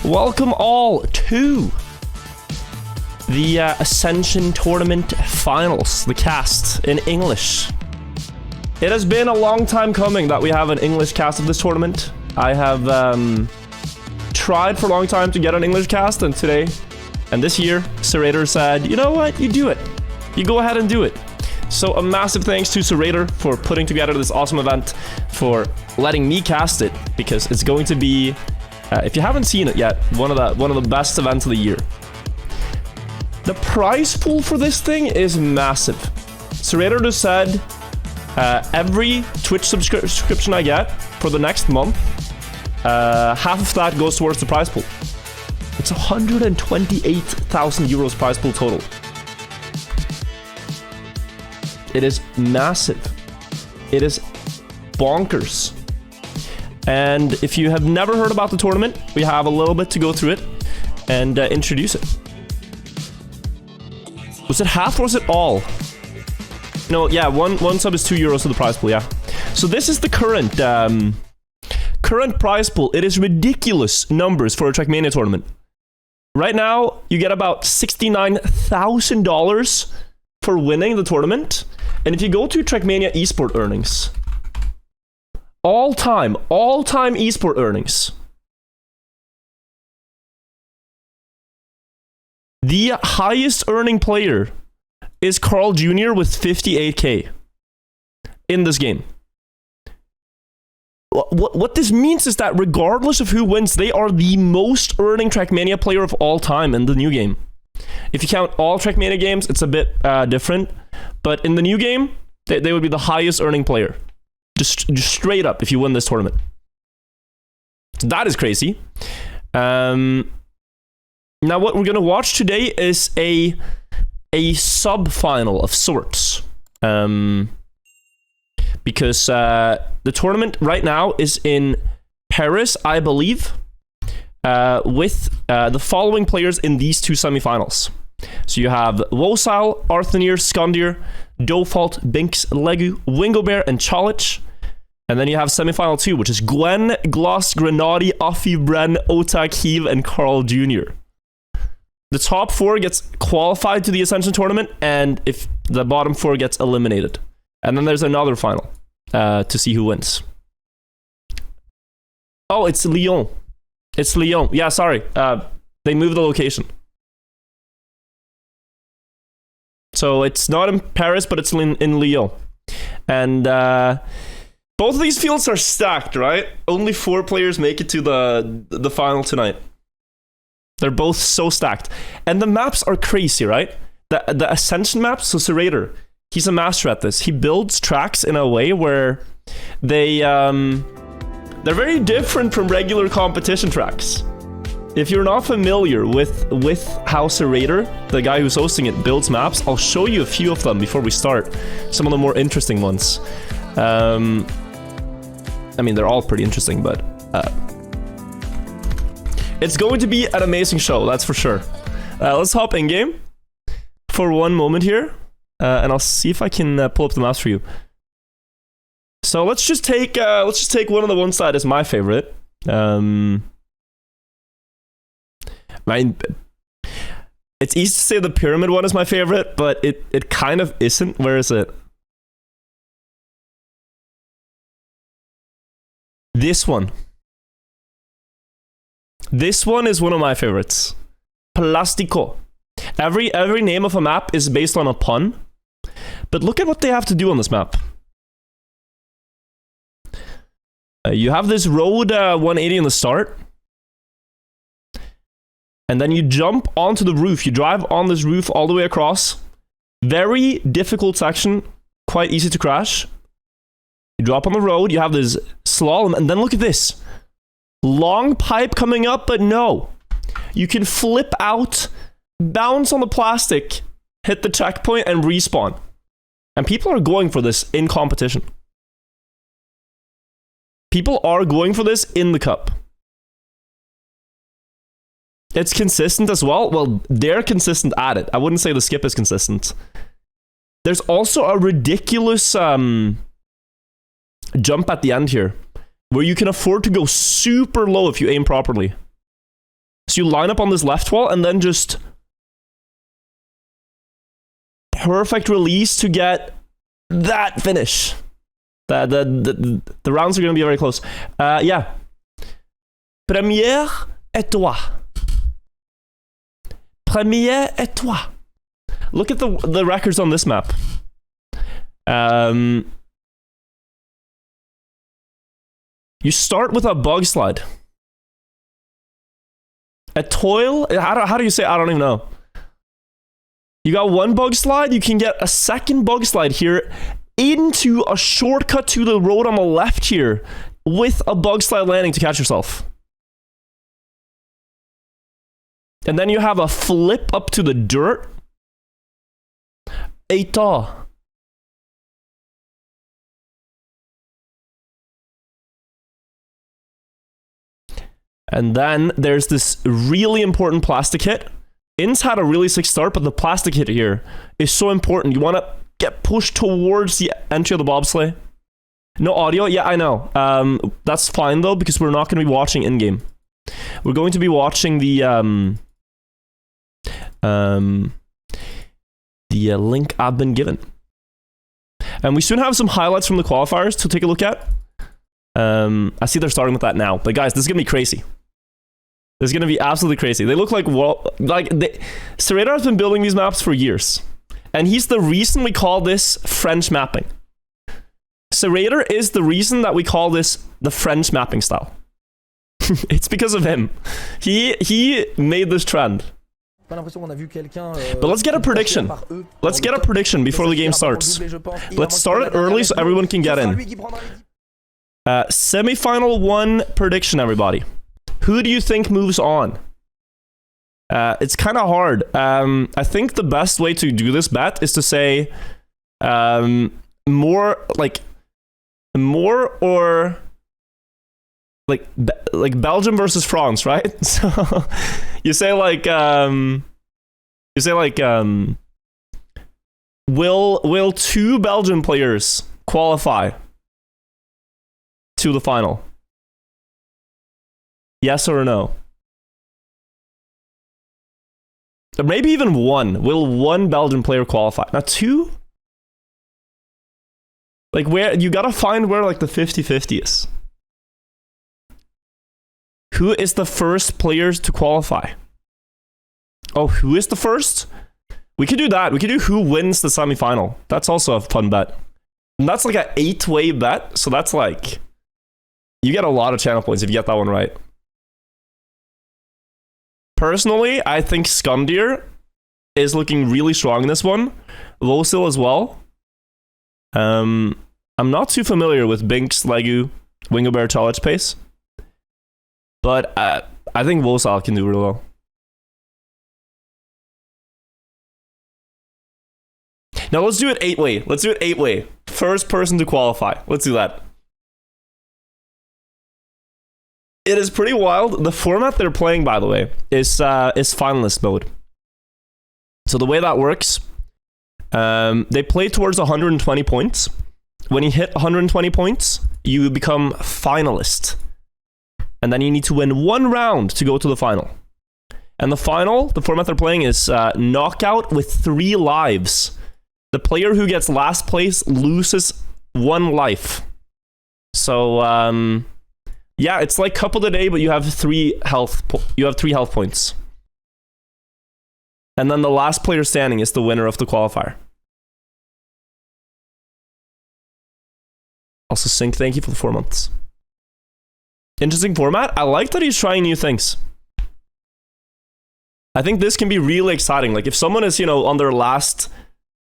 Welcome all to the Ascension Tournament Finals, the cast in English. It has been a long time coming that we have an English cast of this tournament. I have tried for a long time to get an English cast, and today, and this year, Zerator said, you know what, you do it. You go ahead and do it. So a massive thanks to Zerator for putting together this awesome event, for letting me cast it, because it's going to be, if you haven't seen it yet, one of the best events of the year. The prize pool for this thing is massive. Zerator just said, every Twitch subscription I get for the next month, half of that goes towards the prize pool. It's 128,000 euros prize pool total. It is massive. It is bonkers. And if you have never heard about the tournament, we have a little bit to go through it and introduce it. Was it half or was it all? No, yeah, one sub is 2 euros for the prize pool, yeah. So this is the current prize pool. It is ridiculous numbers for a Trackmania tournament. Right now, you get about $69,000 for winning the tournament. And if you go to Trackmania esport earnings, all-time esport earnings, the highest earning player is Carl Jr. with 58k in this game. What this means is that regardless of who wins, they are the most earning Trackmania player of all time in the new game. If you count all Trackmania games, it's a bit different. But in the new game, they would be the highest earning player. Just straight up if you win this tournament. So that is crazy. Now what we're going to watch today is a sub-final of sorts. Because the tournament right now is in Paris, I believe, with the following players in these two semifinals. So you have Wosal, Arthanir, Skandir, Dofalt, Binks, Legu, Wingobear, and Chalich. And then you have semifinal 2, which is Gwen, Gloss, Grenadi, Afi, Bren, Otak, Heave, and Carl Jr. The top 4 gets qualified to the Ascension tournament, and if the bottom 4 gets eliminated. And then there's another final to see who wins. Oh, it's Lyon. It's Lyon. Yeah, sorry. They moved the location. So it's not in Paris, but it's in Lyon. And both of these fields are stacked, right? Only 4 players make it to the final tonight. They're both so stacked. And the maps are crazy, right? The Ascension maps, so Zerator, he's a master at this. He builds tracks in a way where they're very different from regular competition tracks. If you're not familiar with how Zerator, the guy who's hosting it, builds maps, I'll show you a few of them before we start. Some of the more interesting ones. I mean, they're all pretty interesting, but it's going to be an amazing show, that's for sure. Let's hop in game for one moment here, and I'll see if I can pull up the maps for you. So let's just take one of the ones that is my favorite. I mean, it's easy to say the pyramid one is my favorite, but it kind of isn't. Where is it? This one. This one is one of my favorites. Plastico. Every name of a map is based on a pun. But look at what they have to do on this map. You have this road 180 in the start. And then you jump onto the roof. You drive on this roof all the way across. Very difficult section. Quite easy to crash. You drop on the road. You have this slalom. And then look at this. Long pipe coming up, but no. You can flip out, bounce on the plastic, hit the checkpoint, and respawn. And people are going for this in competition. People are going for this in the cup. It's consistent as well. Well, they're consistent at it. I wouldn't say the skip is consistent. There's also a ridiculous jump at the end here, where you can afford to go super low if you aim properly. So you line up on this left wall and then just perfect release to get that finish. The rounds are going to be very close. Yeah. Première et toi. Première et toi. Look at the records on this map. You start with a bug slide. A toil? How do you say? I don't even know. You got one bug slide, you can get a second bug slide here into a shortcut to the road on the left here with a bug slide landing to catch yourself. And then you have a flip up to the dirt. Eita. And then there's this really important plastic hit. Inns had a really sick start, but the plastic hit here is so important. You want to get pushed towards the entry of the bobsleigh. No audio? Yeah, I know. That's fine though, because we're not going to be watching in-game. We're going to be watching the link I've been given. And we soon have some highlights from the qualifiers to take a look at. I see they're starting with that now. But guys, this is going to be crazy. This is going to be absolutely crazy. They look like, Zerator has been building these maps for years. And he's the reason we call this French mapping. Zerator is the reason that we call this the French mapping style. It's because of him. He made this trend. But let's get a prediction. Let's get a prediction before the game starts. Let's start it early so everyone can get in. Semi-final 1 prediction, everybody. Who do you think moves on? It's kind of hard. I think the best way to do this bet is to say more or like Belgium versus France, right? So you say will 2 Belgian players qualify to the final? Yes or no? Or maybe even 1. Will 1 Belgian player qualify? Now 2? Like where you gotta find where like the 50-50 is. Who is the first players to qualify? Oh, who is the first? We could do that. We could do who wins the semi-final. That's also a fun bet. And that's like an 8-way bet. So that's like, you get a lot of channel points if you get that one right. Personally, I think Skundir is looking really strong in this one. Vosil as well. I'm not too familiar with Binks, Legu, Wingobear, Challenge Pace. But I think Vosil can do really well. Now let's do it 8-way. Let's do it 8-way. First person to qualify. Let's do that. It is pretty wild. The format they're playing, by the way, is finalist mode. So the way that works, they play towards 120 points. When you hit 120 points, you become finalist. And then you need to win 1 round to go to the final. And the final, the format they're playing is knockout with 3 lives. The player who gets last place loses 1 life. So, yeah, it's like Cup of the Day, but you have 3 health points. And then the last player standing is the winner of the qualifier. Also, Sync, thank you for the 4 months. Interesting format. I like that he's trying new things. I think this can be really exciting. Like if someone is, on their last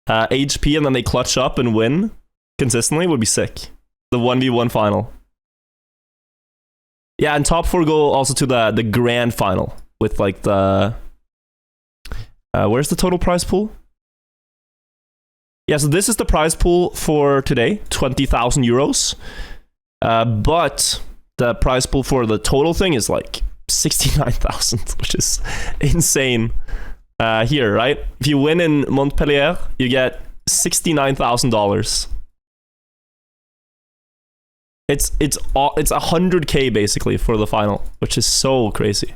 HP and then they clutch up and win consistently, would be sick. The 1v1 final. Yeah, and top 4 go also to the grand final with like the... where's the total prize pool? Yeah, so this is the prize pool for today, 20,000 euros. But the prize pool for the total thing is like 69,000, which is insane. Here, right? If you win in Montpellier, you get $69,000. It's 100K basically for the final, which is so crazy.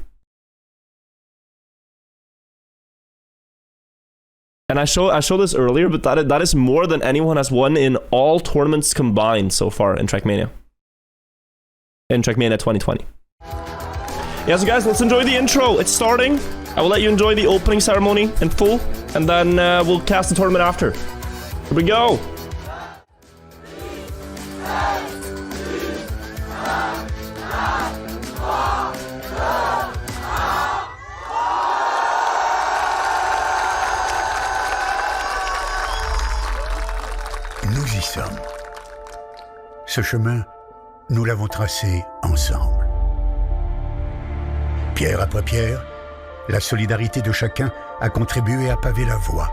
And I showed this earlier, but that is more than anyone has won in all tournaments combined so far in Trackmania. In Trackmania 2020. Yeah, so guys, let's enjoy the intro. It's starting. I will let you enjoy the opening ceremony in full, and then we'll cast the tournament after. Here we go. Nous y sommes. Ce chemin, nous l'avons tracé ensemble. Pierre après pierre, la solidarité de chacun a contribué à paver la voie.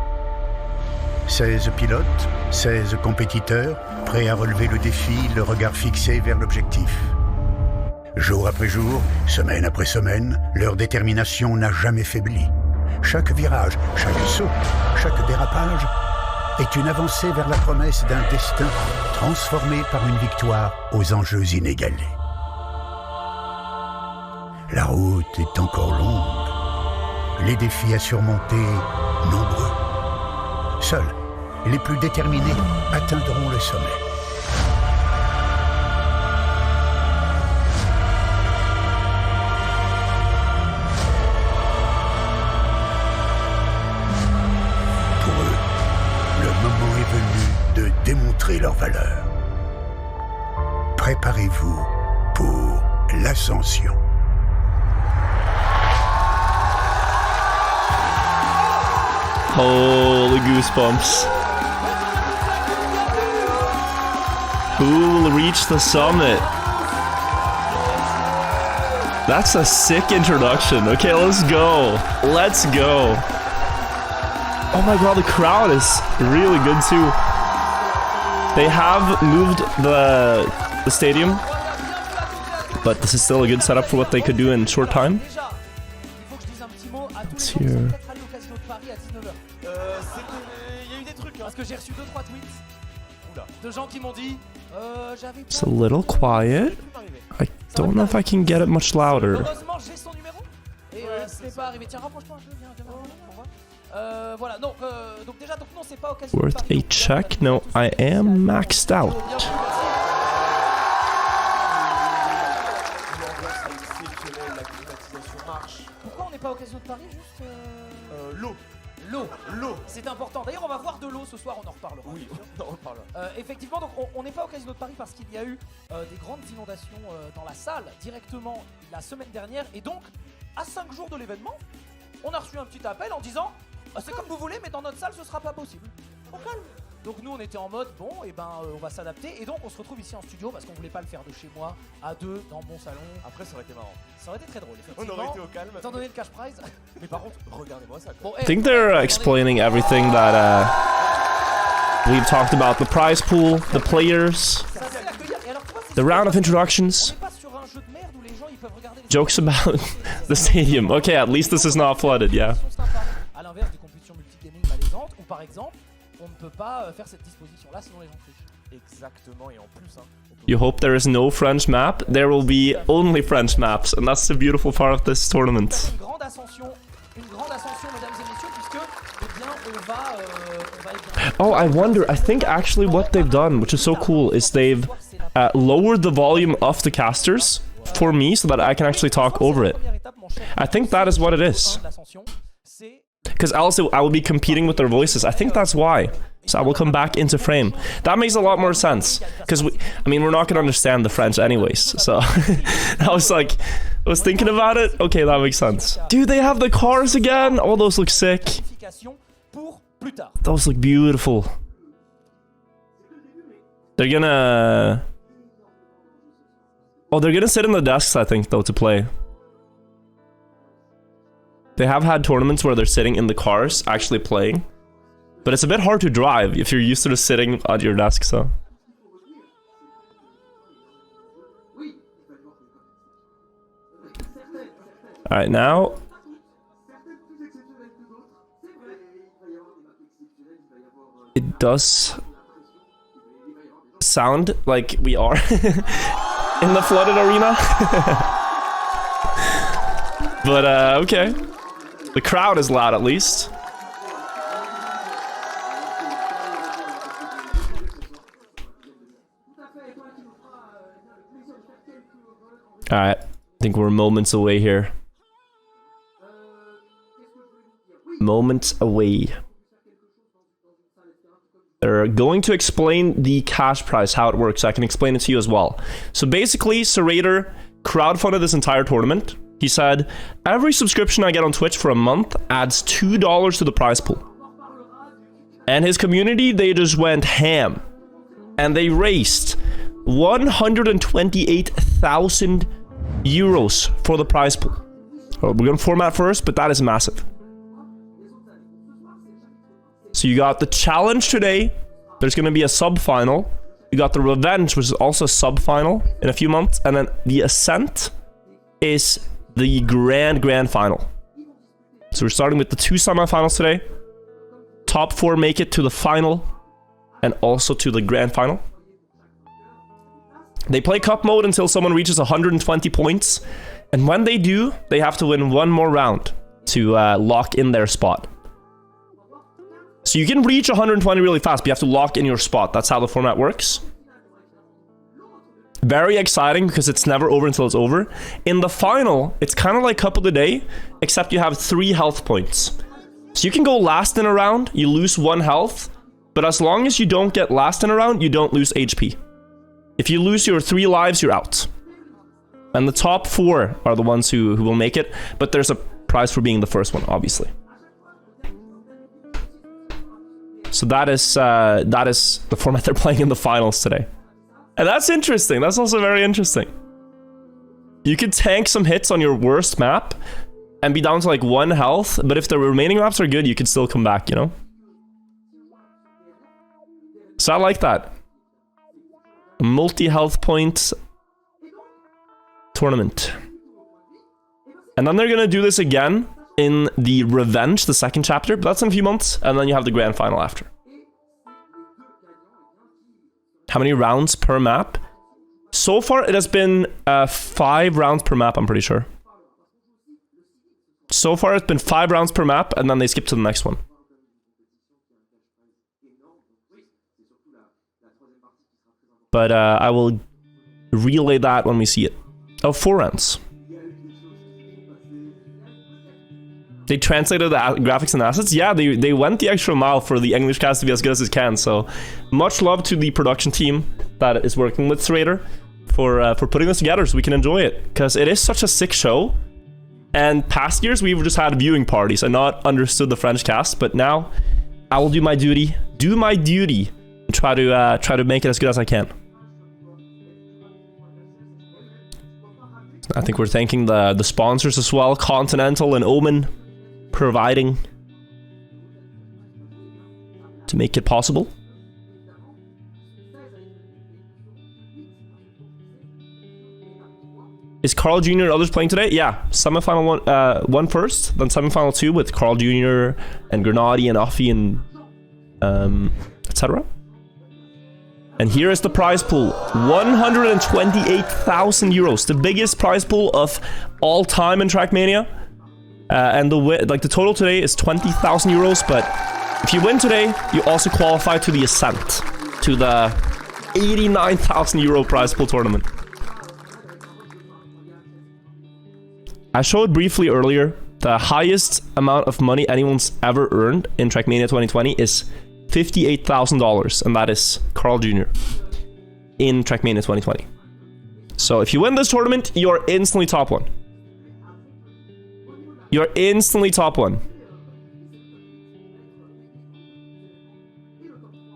16 pilotes, 16 compétiteurs, prêts à relever le défi, le regard fixé vers l'objectif. Jour après jour, semaine après semaine, leur détermination n'a jamais faibli. Chaque virage, chaque saut, chaque dérapage est une avancée vers la promesse d'un destin transformé par une victoire aux enjeux inégalés. La route est encore longue, les défis à surmonter nombreux. Seuls les plus déterminés atteindront le sommet. Pour eux, le moment est venu de démontrer leur valeur. Préparez-vous pour l'ascension. Holy goosebumps. Who will reach the summit? That's a sick introduction. Okay, let's go. Let's go. Oh my god, the crowd is really good too. They have moved the stadium, but this is still a good setup for what they could do in short time. Let's hear. It's a little quiet. I don't know if I can get it much louder. Worth a check? No, I am maxed out. L'eau, c'est important. D'ailleurs, on va voir de l'eau ce soir, on en reparlera. Oui, on en reparlera. Effectivement, donc on n'est pas au Casino de Paris parce qu'il y a eu des grandes inondations dans la salle directement la semaine dernière. Et donc, à 5 jours de l'événement, on a reçu un petit appel en disant c'est comme vous voulez, mais dans notre salle, ce sera pas possible. Au calme. Donc nous, on était en mode bon, et ben on va s'adapter. Et donc, on se retrouve ici en studio parce qu'on voulait pas le faire de chez moi, à deux, dans mon salon. Après, ça aurait été marrant. Ça aurait été très drôle, effectivement. On aurait été au calme. Étant donné le cash prize. Mais par contre, regardez-moi ça. Bon, I think they're explaining everything that we've talked about. The prize pool, the players, the round of introductions. Jokes about the stadium. Okay, at least this is not flooded, yeah. À l'inverse des compétitions multigaming malaisantes, où par exemple, on ne peut pas faire cette disposition-là sinon les gens trichent. Exactement, et en plus, hein, you hope there is no French map? There will be only French maps, and that's the beautiful part of this tournament. Une grande ascension, mesdames et messieurs, puisque, eh bien, on va Oh, I wonder, I think actually what they've done, which is so cool, is they've lowered the volume of the casters for me so that I can actually talk over it. I think that is what it is. Because also I will be competing with their voices. I think that's why. So I will come back into frame. That makes a lot more sense. Because I mean, we're not going to understand the French anyways. So I was thinking about it. Okay, that makes sense. Dude, they have the cars again. Oh, those look sick. Those look beautiful. They're gonna... Oh, they're gonna sit in the desks, I think, though, to play. They have had tournaments where they're sitting in the cars, actually playing. But it's a bit hard to drive if you're used to just sitting at your desk, so... Alright, now... It does... sound like we are in the flooded arena. But okay, the crowd is loud at least. Alright, I think we're moments away here. Moments away. They're going to explain the cash prize, how it works. So I can explain it to you as well. So basically, Zerator crowdfunded this entire tournament. He said, every subscription I get on Twitch for a month adds $2 to the prize pool. And his community, they just went ham. And they raised 128,000 euros for the prize pool. We're going to format first, but that is massive. So you got the challenge today. There's going to be a sub-final. You got the revenge, which is also a sub-final in a few months. And then the ascent is the grand final. So we're starting with the 2 semi-finals today. Top 4 make it to the final and also to the grand final. They play cup mode until someone reaches 120 points. And when they do, they have to win 1 more round to lock in their spot. So you can reach 120 really fast, but you have to lock in your spot. That's how the format works. Very exciting because it's never over until it's over. In the final, it's kind of like Cup of the Day, except you have 3 health points. So you can go last in a round, you lose 1 health, but as long as you don't get last in a round, you don't lose HP. If you lose your 3 lives, you're out. And the top 4 are the ones who will make it, but there's a prize for being the first one, obviously. So that is the format they're playing in the finals today. And that's interesting. That's also very interesting. You could tank some hits on your worst map and be down to like 1 health, but if the remaining maps are good, you could still come back, you know? So I like that. Multi-health point tournament. And then they're gonna do this again in the Revenge, the 2nd chapter, but that's in a few months, and then you have the grand final after. How many rounds per map? So far, it has been 5 rounds per map, I'm pretty sure. So far, it's been 5 rounds per map, and then they skip to the next one. But I will relay that when we see it. Oh, 4 rounds. They translated the graphics and assets. Yeah, they went the extra mile for the English cast to be as good as it can. So much love to the production team that is working with Zerator for putting this together so we can enjoy it. Because it is such a sick show. And past years, we've just had viewing parties and not understood the French cast. But now, I will do my duty. And try to make it as good as I can. I think we're thanking the sponsors as well. Continental and Omen. Providing to make it possible. Is Carl Jr. and others playing today? Yeah, semifinal one first, then semifinal 2 with Carl Jr. and Grenadi and Offie and etc. And here is the prize pool: 128,000 euros, the biggest prize pool of all time in Trackmania. And the total today is 20,000 euros, but if you win today, you also qualify to the Ascent, to the 89,000 euro prize pool tournament. I showed briefly earlier, the highest amount of money anyone's ever earned in Trackmania 2020 is $58,000, and that is Carl Jr. in Trackmania 2020. So if you win this tournament, you're instantly top 1. You're instantly top 1.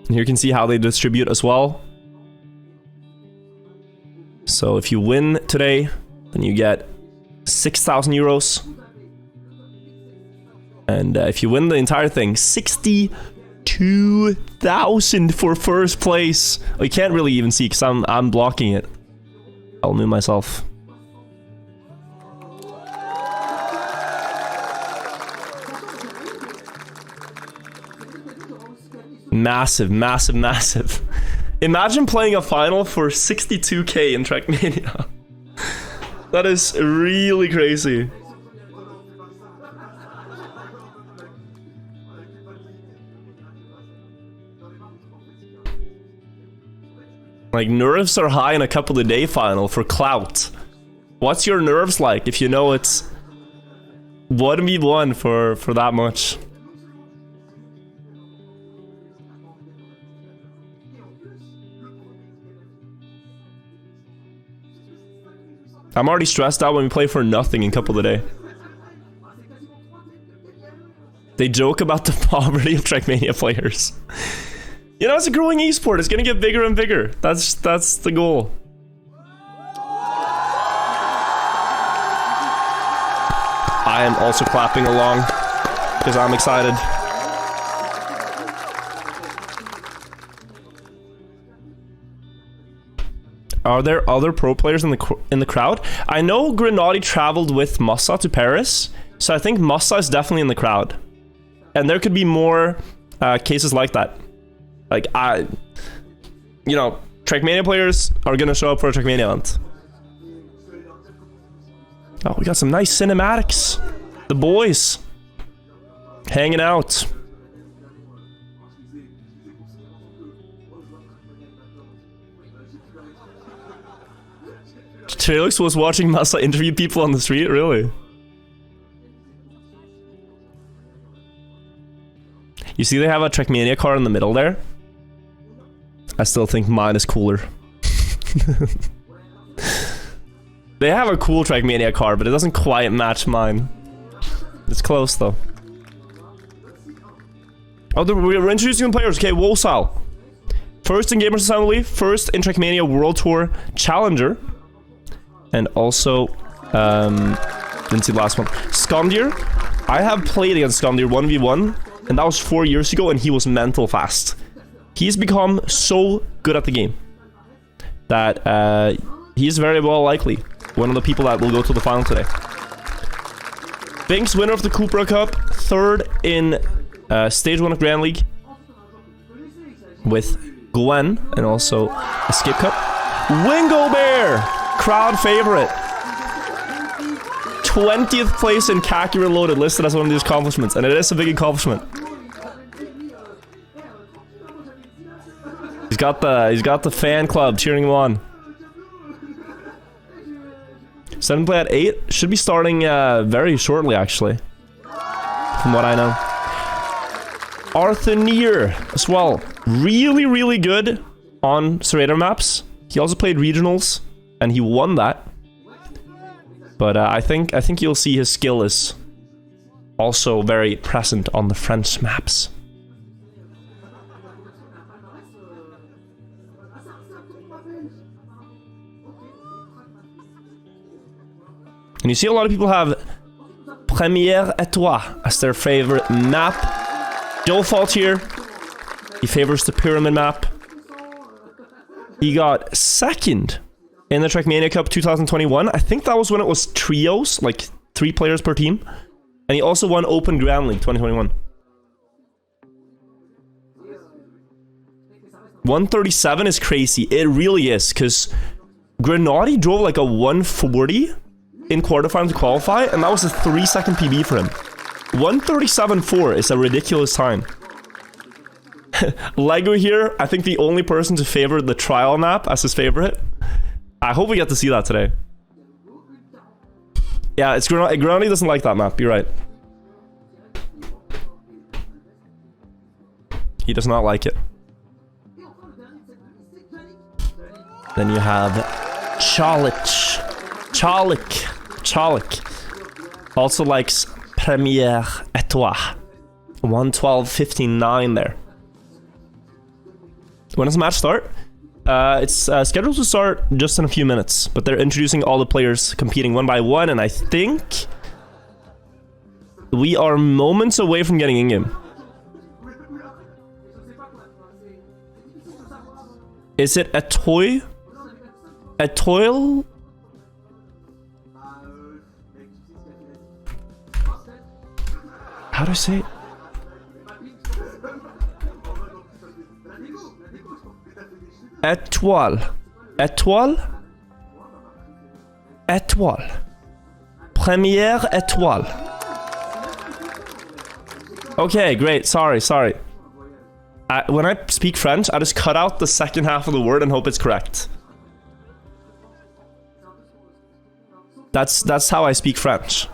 And here you can see how they distribute as well. So if you win today, then you get 6,000 euros. And if you win the entire thing, 62,000 for first place. Oh, you can't really even see because I'm blocking it. I'll move myself. Massive, massive, massive. Imagine playing a final for 62k in Trackmania. That is really crazy. Like, nerves are high in a Cup of the Day final for clout. What's your nerves like if you know it's 1v1 for that much? I'm already stressed out when we play for nothing in couple of the day. They joke about the poverty of Trackmania players. You know, it's a growing esport. It's gonna get bigger and bigger. That's the goal. I am also clapping along because I'm excited. Are there other pro players in the crowd? I know Grenadi traveled with Massa to Paris, so I think Massa is definitely in the crowd. And there could be more cases like that. Like, you know, Trackmania players are gonna show up for a Trackmania event. Oh, we got some nice cinematics. The boys hanging out. Trelix was watching Massa interview people on the street, really? You see they have a Trackmania car in the middle there? I still think mine is cooler. They have a cool Trackmania car, but it doesn't quite match mine. It's close though. Oh, we're introducing the players. Okay, Wosal. First in Gamers Assembly, first in Trackmania World Tour Challenger. And also, didn't see the last one. Skondir. I have played against Skondir 1v1, and that was 4 years ago, and he was mental fast. He's become so good at the game that he's very well likely one of the people that will go to the final today. Binks, winner of the Cupra Cup, third in Stage 1 of Grand League with Gwen, and also a Skip Cup. Wingo Bear, crowd favorite. 20th place in Khaki Reloaded, listed as one of these accomplishments, and it is a big accomplishment. He's got the fan club cheering him on. 7 play at 8 should be starting very shortly, actually, from what I know. Arthur as well, really good on Zerator maps. He also played regionals, and he won that. But I think you'll see his skill is also very present on the French maps. And you see a lot of people have Première Étoile as their favorite map. Joe Fault here. He favors the Pyramid map. He got second in the Trackmania Cup 2021. I think that was when it was trios, like 3 players per team. And he also won Open Grand League 2021. 137 is crazy. It really is, because Grenadi drove like a 140 in quarterfinals to qualify, and that was a 3-second PB for him. 137.4 is a ridiculous time. Lego here, I think the only person to favor the trial map as his favorite. I hope we get to see that today. Yeah, it's Grenadi doesn't like that map, you're right. He does not like it. Then you have Chalik. Also likes Première Étoile. 112.59 there. When does the match start? It's scheduled to start just in a few minutes, but they're introducing all the players competing one by one, and I think we are moments away from getting in-game. Is it Etoile? Etoile? How do I say it? Étoile. Première étoile. Okay, great. Sorry. When I speak French, I just cut out the second half of the word and hope it's correct. That's how I speak French.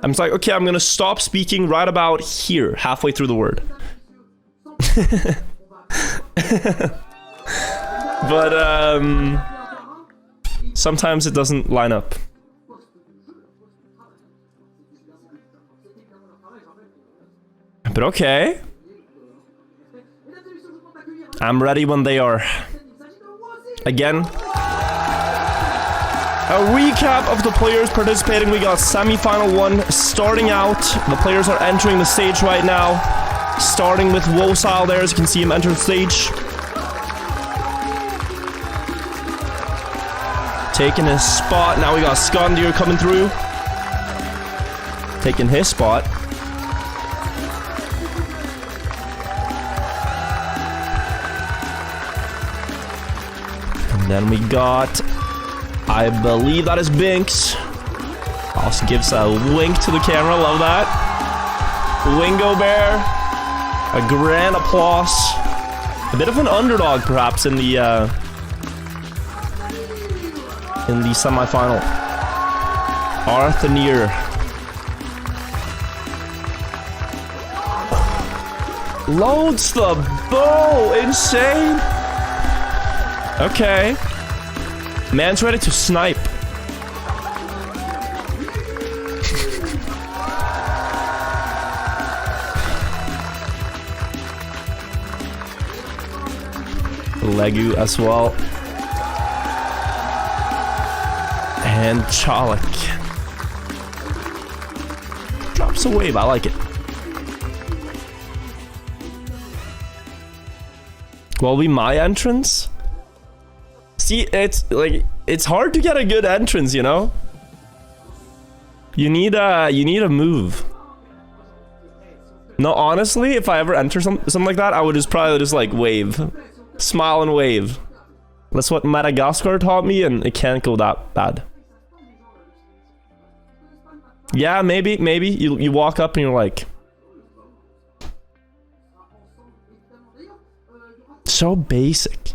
I'm just like, okay, I'm gonna stop speaking right about here, halfway through the word. But sometimes it doesn't line up. But okay. I'm ready when they are. Again. A recap of the players participating. We got semi-final 1 starting out. The players are entering the stage right now. Starting with Wosile there, as you can see him enter the stage. Taking his spot. Now we got Skondir coming through. Taking his spot. And then we got, I believe that is Binks. Also gives a wink to the camera. Love that. Wingo Bear. A grand applause. A bit of an underdog, perhaps, in the semi-final. Arthur loads the bow. Insane. Okay. Man's ready to snipe. Legu as well. And Chalik. Drops a wave, I like it. Will be my entrance? See, it's like, it's hard to get a good entrance, you know? You need a move. No, honestly, if I ever enter something like that, I would probably just like wave. Smile and wave. That's what Madagascar taught me, and it can't go that bad. Yeah, maybe you walk up and you're like, so basic.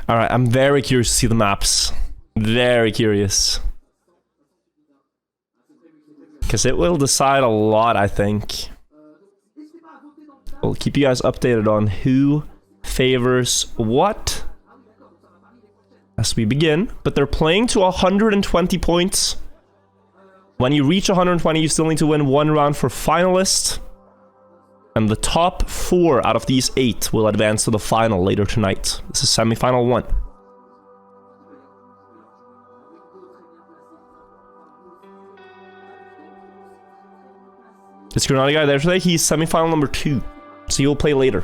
All right, I'm very curious to see the maps. Very curious. Because it will decide a lot, I think. We'll keep you guys updated on who favors what as we begin. But they're playing to 120 points. When you reach 120, you still need to win 1 round for finalist. And the top 4 out of these 8 will advance to the final later tonight. This is semi-final 1. Is Granada guy there today? He's semi-final number 2. So he'll play later.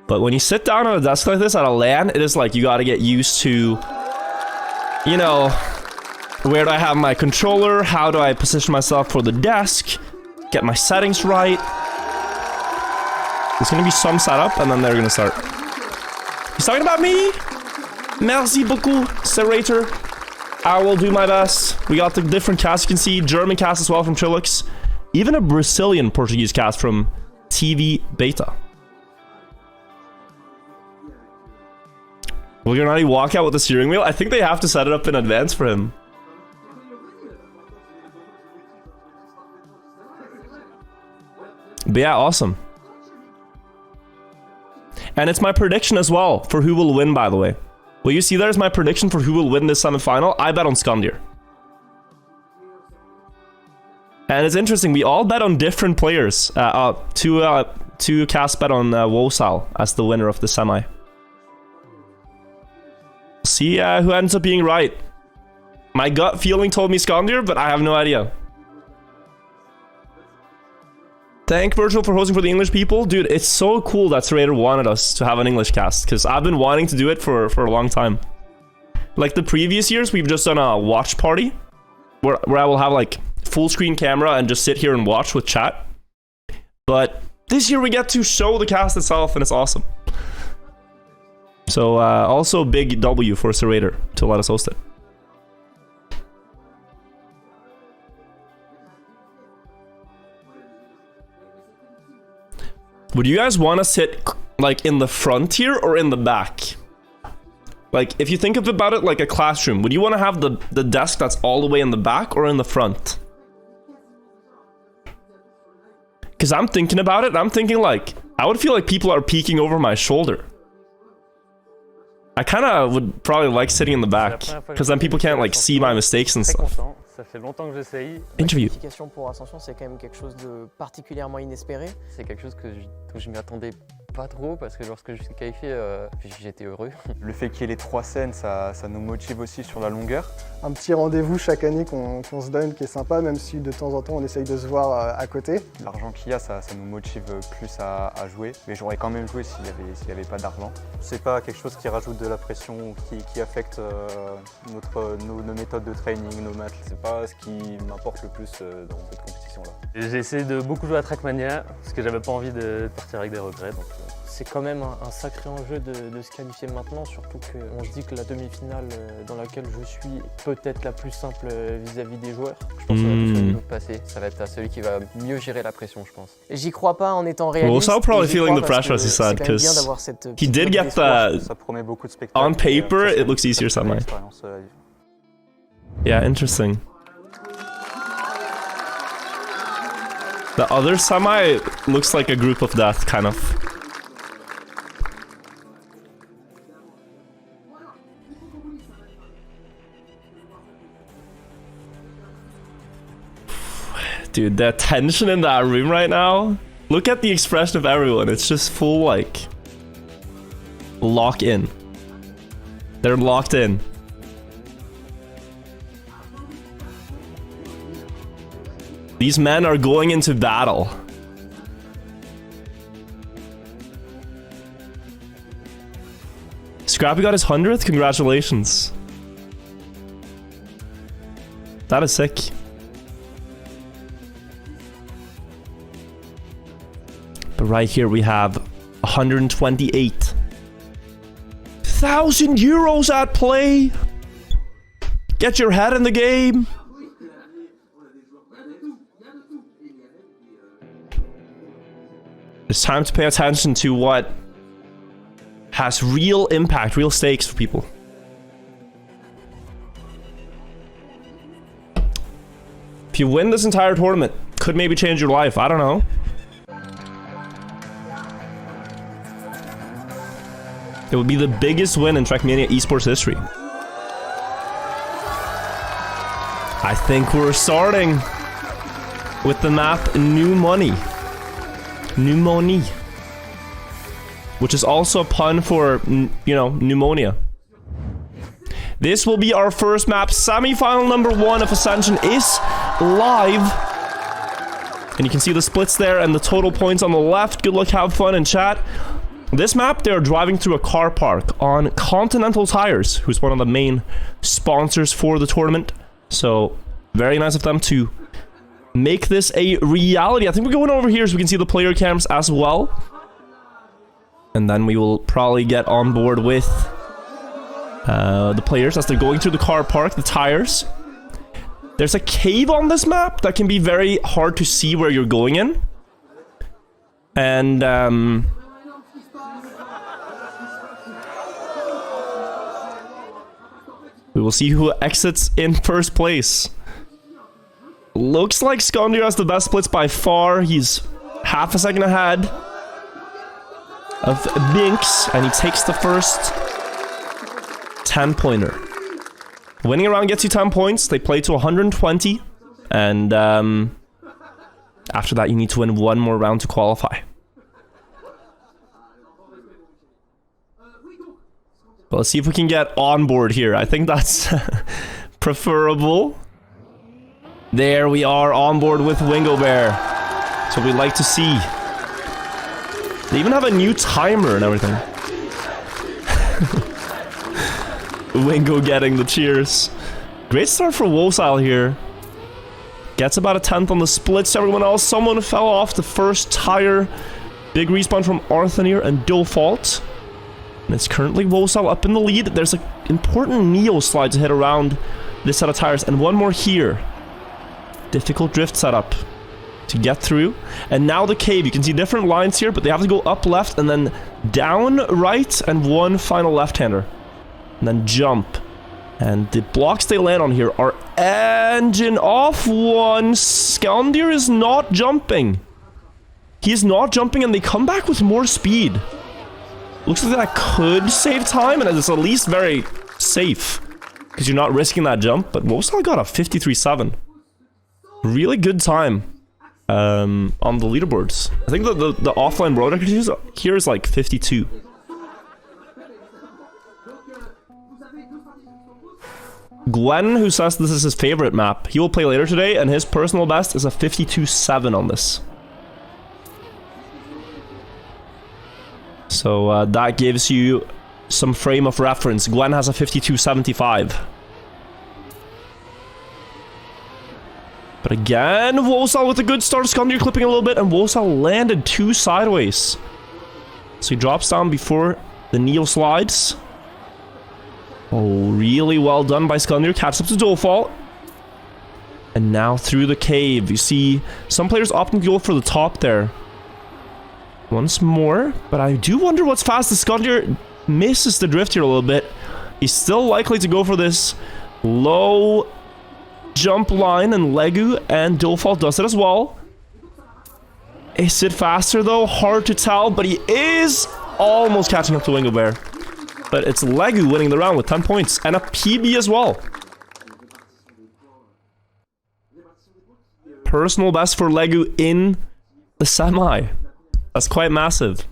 But when you sit down on a desk like this at a LAN, it is like you gotta get used to, you know, where do I have my controller? How do I position myself for the desk? Get my settings right. There's gonna be some setup, and then they're gonna start. He's talking about me? Merci beaucoup, Zerator. I will do my best. We got the different casts you can see. German cast as well from Trilux. Even a Brazilian Portuguese cast from TV Beta. Will Granadi walk out with the steering wheel? I think they have to set it up in advance for him. But yeah, awesome. And it's my prediction as well for who will win, by the way. What you see there is my prediction for who will win this semi-final. I bet on Skondir. And it's interesting, we all bet on different players. Two casts bet on Wosile as the winner of the semi. See who ends up being right. My gut feeling told me Skondir, but I have no idea. Thank Virtual for hosting for the English people. Dude, it's so cool that Zerator wanted us to have an English cast, because I've been wanting to do it for a long time. Like the previous years, we've just done a watch party, where I will have like full screen camera and just sit here and watch with chat. But this year we get to show the cast itself, and it's awesome. So also big W for Zerator to let us host it. Would you guys want to sit like in the front here or in the back? Like, if you think about it like a classroom, would you want to have the desk that's all the way in the back or in the front? Because I'm thinking about it, and I'm thinking like, I would feel like people are peeking over my shoulder. I kind of would probably like sitting in the back, because then people can't like see my mistakes and stuff. Ça fait longtemps que j'essaye. Interview. La qualification pour Ascension, c'est quand même quelque chose de particulièrement inespéré. C'est quelque chose que je m'y attendais pas trop parce que lorsque je suis qualifié, j'étais heureux. Le fait qu'il y ait les 3 scènes, ça nous motive aussi sur la longueur. Un petit rendez-vous chaque année qu'on se donne qui est sympa, même si de temps en temps on essaye de se voir à côté. L'argent qu'il y a, ça nous motive plus à jouer, mais j'aurais quand même joué s'il y avait pas d'argent. C'est pas quelque chose qui rajoute de la pression ou qui affecte nos méthodes de training, nos matchs. C'est pas ce qui m'importe le plus dans cette compétition-là. J'ai essayé de beaucoup jouer à Trackmania parce que j'avais pas envie de partir avec des regrets. Donc, C'est quand même un sacré enjeu de se qualifier maintenant, surtout qu'on se dit que la demi-finale dans laquelle je suis peut-être la plus simple vis-à-vis des joueurs. je pense que ça va tous nous passer. Ça va être à celui qui va mieux gérer la pression, je pense. J'y crois pas en étant réaliste. Well, so probably et j'y feeling crois the parce pressure, que as he said, c'est quand même bien because d'avoir cette he petite did note get d'espoir. the... Ça promet beaucoup de spectacles. On paper, it looks easier somehow. Yeah, interesting. The other semi looks like a group of death, kind of. Dude, the tension in that room right now. Look at the expression of everyone. It's just full, like, lock in. They're locked in. These men are going into battle. Scrappy got his 100th? Congratulations. That is sick. But right here we have 128,000 euros at play. Get your head in the game. It's time to pay attention to what has real impact, real stakes for people. If you win this entire tournament, could maybe change your life. I don't know. It would be the biggest win in Trackmania esports history. I think we're starting with the map New Money. New Money. Which is also a pun for, you know, pneumonia. This will be our first map. Semi-final number 1 of Ascension is live. And you can see the splits there and the total points on the left. Good luck, have fun, and chat. This map, they're driving through a car park on Continental Tires, who's one of the main sponsors for the tournament. So, very nice of them to make this a reality. I think we're going over here so we can see the player cams as well. And then we will probably get on board with the players as they're going through the car park, the tires. There's a cave on this map that can be very hard to see where you're going in. And we will see who exits in first place. Looks like Skondir has the best splits by far. He's half a second ahead of Binks, and he takes the first 10-pointer. Winning a round gets you 10 points. They play to 120, and after that you need to win one more round to qualify. Well, let's see if we can get on board here. I think that's preferable. There we are, on board with Wingo Bear. That's what we like to see. They even have a new timer and everything. Wingo getting the cheers. Great start for Wosile here. Gets about a 10th on the splits. Everyone else, someone fell off the first tire. Big respawn from Arthanier and Default. And it's currently Wosile up in the lead. There's an important Neo slide to hit around this set of tires. And one more here. Difficult drift setup. to get through. And now the cave. You can see different lines here, but they have to go up left and then down right and one final left-hander. And then jump. And the blocks they land on here are engine off one. Skandir is not jumping. He is not jumping and they come back with more speed. Looks like that could save time and it's at least very safe. Because you're not risking that jump. But Wosal got a 53.7. Really good time on the leaderboards. I think the offline world record here is like 52. Gwen, who says this is his favorite map, he will play later today, and his personal best is a 52.7 on this. So that gives you some frame of reference. Gwen has a 52.75. But again, Wosal with a good start. Skandir clipping a little bit, and Wosal landed 2 sideways. So he drops down before the Neo slides. Oh, really well done by Skandir. Catches up to Dolfall. And now through the cave. You see some players opting to go for the top there. Once more. But I do wonder what's fast. Skandir misses the drift here a little bit. He's still likely to go for this low jump line, and Legu and Dolfall does it as well. Is it faster though? Hard to tell, but he is almost catching up to Wingo Bear. But it's Legu winning the round with 10 points and a PB as well. Personal best for Legu in the semi. That's quite massive.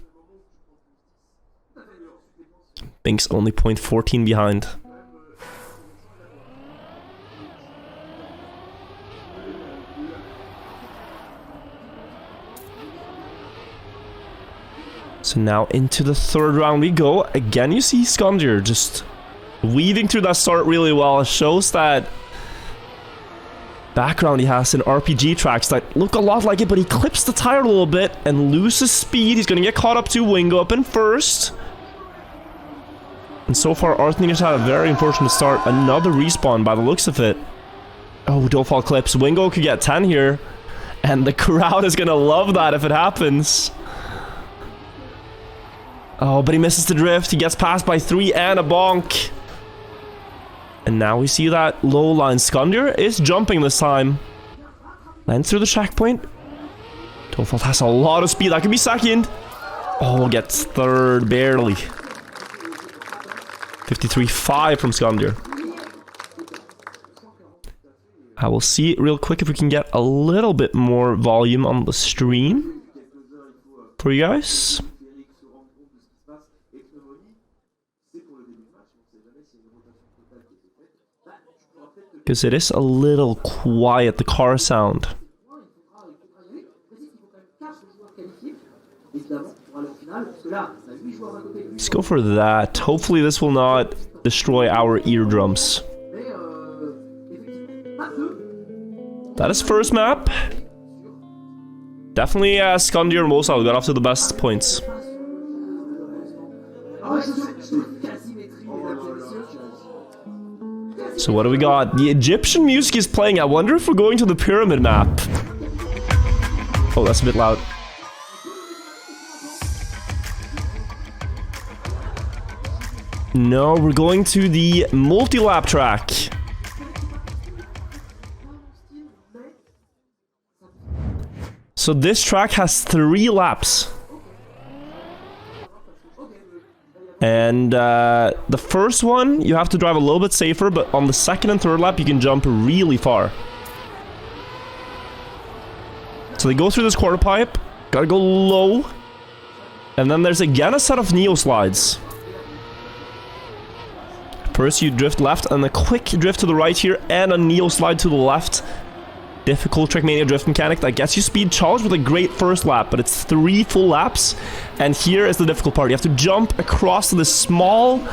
Bink's only 0.14 behind. So now into the third round we go. Again, you see Skandir just weaving through that start really well. It shows that background he has in RPG tracks that look a lot like it, but he clips the tire a little bit and loses speed. He's going to get caught up to Wingo up in first. And so far, Arthnir's had a very unfortunate start. Another respawn by the looks of it. Oh, Dolfall clips. Wingo could get 10 here. And the crowd is going to love that if it happens. Oh, but he misses the drift. He gets passed by 3 and a bonk. And now we see that low line. Skandir is jumping this time. Lands through the checkpoint. Dolfall has a lot of speed. That could be second. Oh, gets third, barely. 53.5 from Skandir. I will see real quick if we can get a little bit more volume on the stream for you guys. Because it is a little quiet, the car sound. Let's go for that. Hopefully this will not destroy our eardrums. That is first map. Definitely Skandir and Wosal got off to the best points. So what do we got? The Egyptian music is playing. I wonder if we're going to the pyramid map. Oh, that's a bit loud. No, we're going to the multi-lap track. So this track has 3 laps. And the first one, you have to drive a little bit safer, but on the second and third lap, you can jump really far. So they go through this quarter pipe, gotta go low, and then there's again a set of Neo slides. First you drift left, and a quick drift to the right here, and a Neo slide to the left. Difficult Trackmania drift mechanic that gets you speed charged with a great first lap, but it's 3 full laps, and here is the difficult part. You have to jump across to this small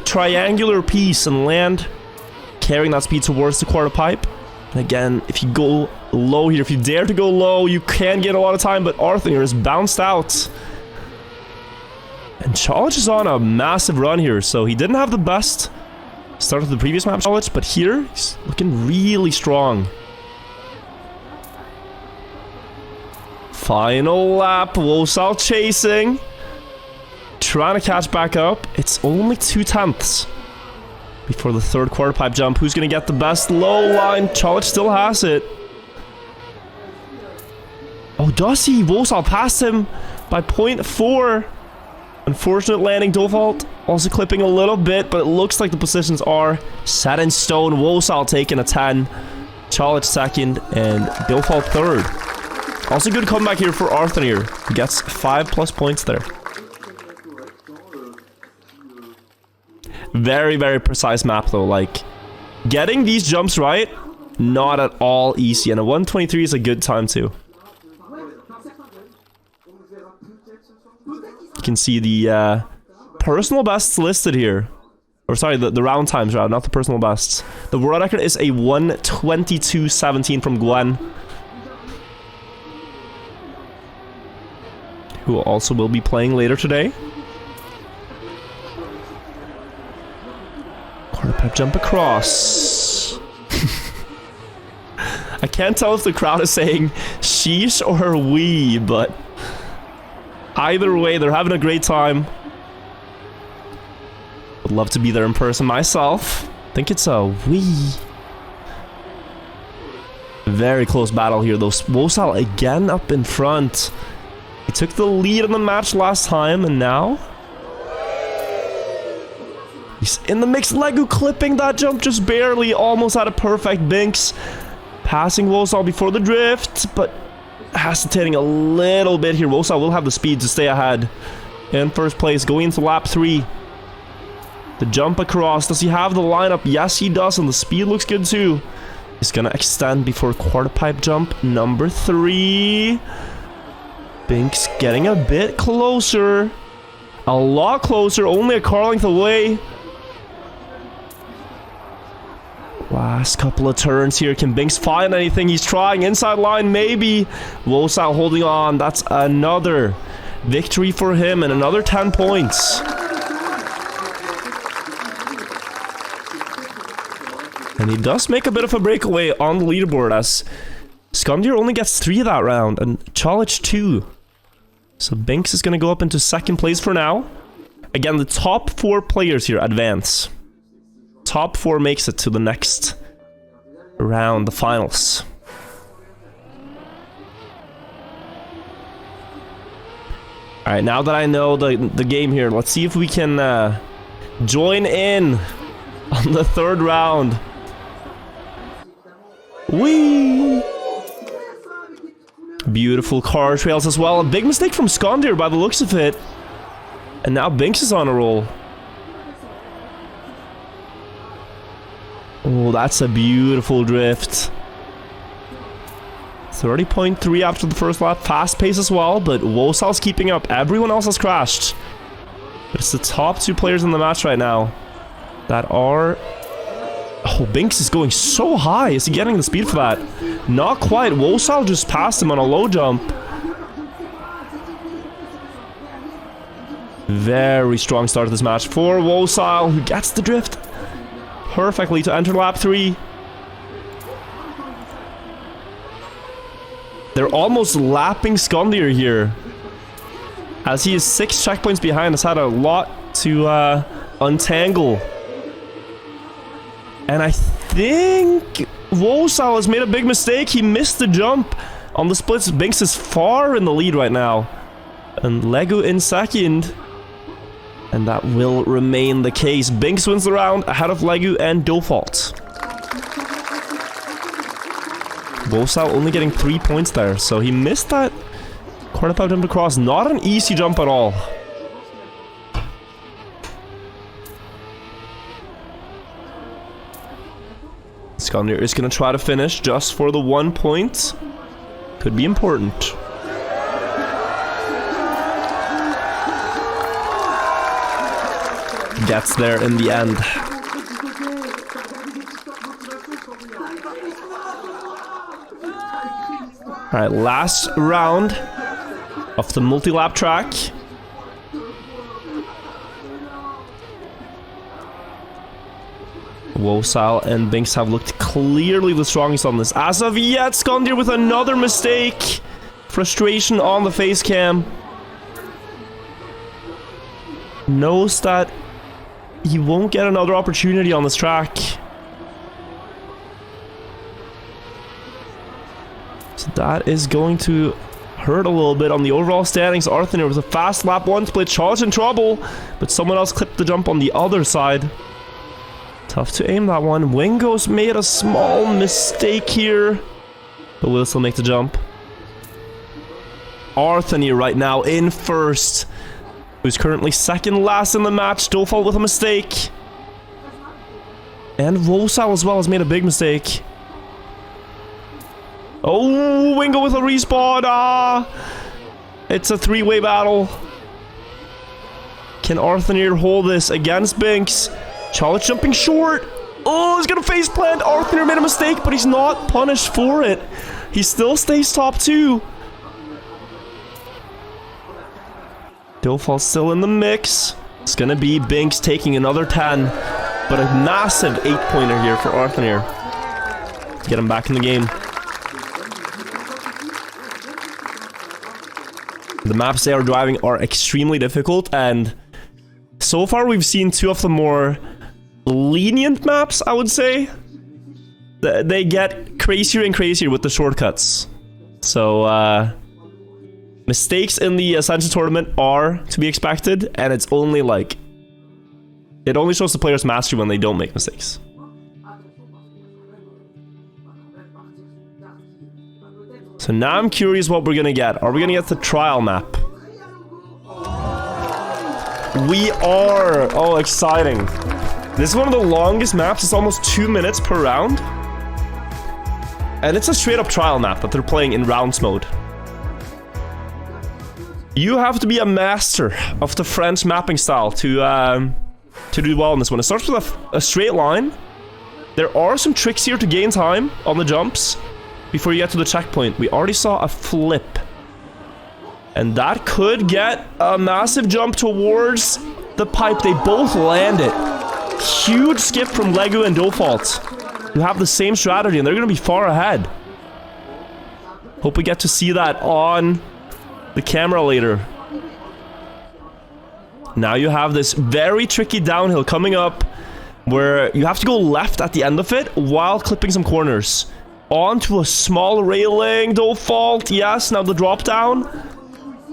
triangular piece and land, carrying that speed towards the quarter pipe. And again, if you go low here, if you dare to go low, you can get a lot of time, but Arthnir is bounced out. And Challenge is on a massive run here, so he didn't have the best start of the previous map, Challenge, but here, he's looking really strong. Final lap. Wosal chasing. Trying to catch back up. It's only 2/10 before the third quarter pipe jump. Who's going to get the best low line? Chalic still has it. Oh, does he? Wosal passed him by 0.4. Unfortunate landing. Dofalt also clipping a little bit, but it looks like the positions are set in stone. Wosal taking a 10. Chalic second and Dofalt third. Also good comeback here for Arthur here. He gets 5+ points there. Very, very precise map though. Like, getting these jumps right, not at all easy. And a 123 is a good time too. You can see the personal bests listed here. Or sorry, the round times, rather, not the personal bests. The world record is a 1:22.17 from Gwen, who also will be playing later today. Quarter pipe jump across. I can't tell if the crowd is saying sheesh or wee, but either way, they're having a great time. Would love to be there in person myself. I think it's a wee. Very close battle here though. Wosal again up in front. He took the lead in the match last time, and now he's in the mix. Legu clipping that jump just barely, almost had a perfect. Binks passing Wosal before the drift, but hesitating a little bit here. Wosal will have the speed to stay ahead in first place going into lap 3. The jump across. Does he have the lineup? Yes, he does, and the speed looks good too. He's gonna extend before quarter pipe jump number 3. Binks getting a bit closer. A lot closer, only a car length away. Last couple of turns here. Can Binks find anything? He's trying. Inside line, maybe. Wosal holding on. That's another victory for him and another 10 points. And he does make a bit of a breakaway on the leaderboard as Skandir only gets 3 that round and Chalic 2. So Binks is going to go up into second place for now. Again, the top 4 players here advance. Top 4 makes it to the next round, the finals. Alright, now that I know the game here, let's see if we can join in on the third round. Whee! Beautiful car trails as well. A big mistake from Skandir by the looks of it. And now Binks is on a roll. Oh, that's a beautiful drift. 30.3 after the first lap. Fast pace as well, but Wosal's keeping up. Everyone else has crashed. But it's the top 2 players in the match right now that are... Oh, Binks is going so high. Is he getting the speed for that? Not quite. Wosal just passed him on a low jump. Very strong start to this match for Wosal, who gets the drift perfectly to enter lap 3. They're almost lapping Skandir here, as he is 6 checkpoints behind. Has had a lot to untangle. And I think Wosal has made a big mistake. He missed the jump on the splits. Binks is far in the lead right now. And Legu in second. And that will remain the case. Binks wins the round ahead of Legu and Dofalt. Wosal only getting 3 points there. So he missed that quarter pipe jump across. Not an easy jump at all. Skandir is going to try to finish just for the 1 point. Could be important. Gets there in the end. Alright, last round of the multi-lap track. Wosal and Binks have looked clearly the strongest on this. As of yet, Skandir with another mistake. Frustration on the face cam. Knows that he won't get another opportunity on this track. So that is going to hurt a little bit on the overall standings. Arthur with a fast lap 1 split. Charles in trouble, but someone else clipped the jump on the other side. Tough to aim that one. Wingo's made a small mistake here, but will still make the jump. Arthur right now in first, who's currently second last in the match. Dofalt with a mistake. And Vosal as well has made a big mistake. Oh, Wingo with a respawn. Ah, it's a three-way battle. Can Arthur hold this against Binks? Charlotte jumping short. Oh, he's gonna face plant. Arthur made a mistake, but he's not punished for it. He still stays top 2. Dofal's still in the mix. It's gonna be Binks taking another 10, but a massive 8-pointer here for Arthur. Get him back in the game. The maps they are driving are extremely difficult, and so far we've seen 2 of the more lenient maps, I would say. They get crazier and crazier with the shortcuts. So, mistakes in the Ascension tournament are to be expected, and it's only like... it only shows the player's mastery when they don't make mistakes. So now I'm curious what we're gonna get. Are we gonna get the trial map? We are! Oh, exciting. This is one of the longest maps. It's almost 2 minutes per round. And it's a straight up trial map that they're playing in rounds mode. You have to be a master of the French mapping style to do well in this one. It starts with a straight line. There are some tricks here to gain time on the jumps before you get to the checkpoint. We already saw a flip. And that could get a massive jump towards the pipe. They both land it. Huge skip from Lego and Dofalt, who have the same strategy, and they're going to be far ahead. Hope we get to see that on the camera later. Now you have this very tricky downhill coming up where you have to go left at the end of it while clipping some corners. Onto a small railing, Dofalt. Yes, now the drop down.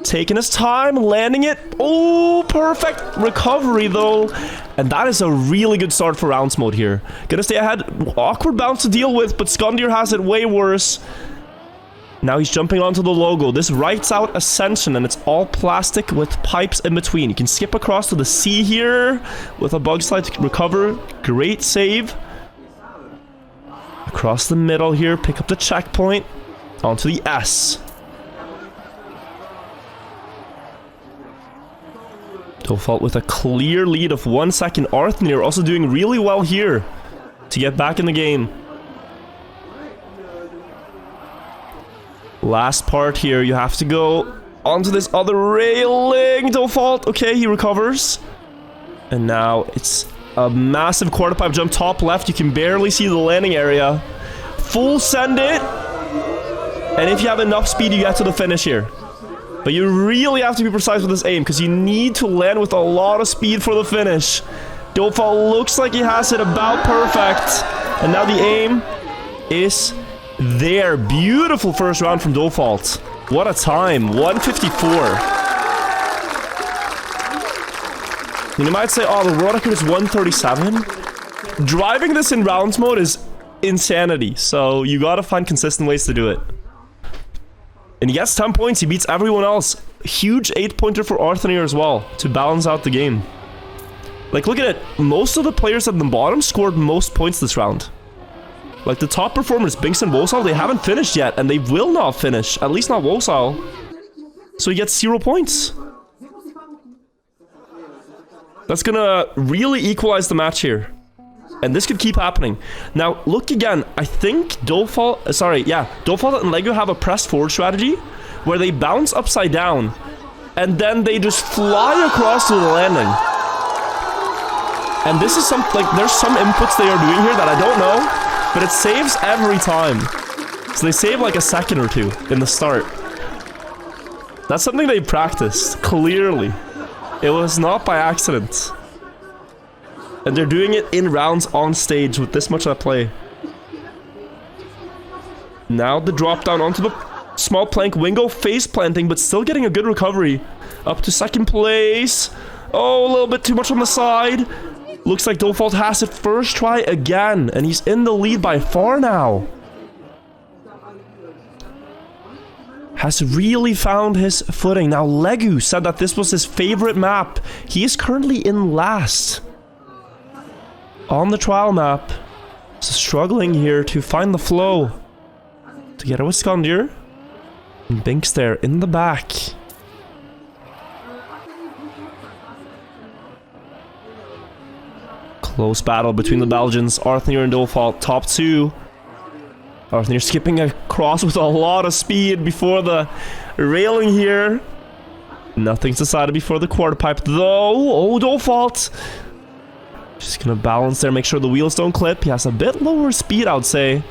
Taking his time, landing it. Oh, perfect recovery though. And that is a really good start for rounds mode here. Gonna stay ahead. Awkward bounce to deal with, but Skundir has it way worse. Now he's jumping onto the logo. This writes out Ascension, and it's all plastic with pipes in between. You can skip across to the C here with a bug slide to recover. Great save. Across the middle here, pick up the checkpoint. Onto the S. Dofalt with a clear lead of 1 second. Arthur also doing really well here to get back in the game. Last part here, you have to go onto this other railing. Dofalt, okay, he recovers. And now it's a massive quarter pipe jump top left. You can barely see the landing area. Full send it. And if you have enough speed, you get to the finish here. But you really have to be precise with this aim, because you need to land with a lot of speed for the finish. Dofalt looks like he has it about perfect. And now the aim is there. Beautiful first round from Dofalt. What a time. 154. And you might say, oh, the world record is 137. Driving this in rounds mode is insanity. So you gotta find consistent ways to do it. And he gets 10 points. He beats everyone else. Huge 8-pointer for Arthur as well to balance out the game. Like, look at it. Most of the players at the bottom scored most points this round. Like, the top performers, Binks and Vosal, they haven't finished yet, and they will not finish. At least not Vosal. So he gets 0 points. That's gonna really equalize the match here. And this could keep happening. Now, look again. I think Dofalt and Lego have a press forward strategy where they bounce upside down and then they just fly across to the landing. And this is there's some inputs they are doing here that I don't know, but it saves every time. So they save like a second or two in the start. That's something they practiced, clearly. It was not by accident. And they're doing it in rounds on stage with this much at play. Now the drop down onto the small plank. Wingo face planting, but still getting a good recovery. Up to second place. Oh, a little bit too much on the side. Looks like Default has it first try again, and he's in the lead by far now. Has really found his footing. Now, Legu said that this was his favorite map. He is currently in last on the trial map. So struggling here to find the flow. Together with Skondir. And Binks there in the back. Close battle between the Belgians. Arthnir and Default, top two. Arthnir skipping across with a lot of speed before the railing here. Nothing's decided before the quarter pipe though. Oh, Default. Just gonna balance there, make sure the wheels don't clip. He has a bit lower speed, I would say,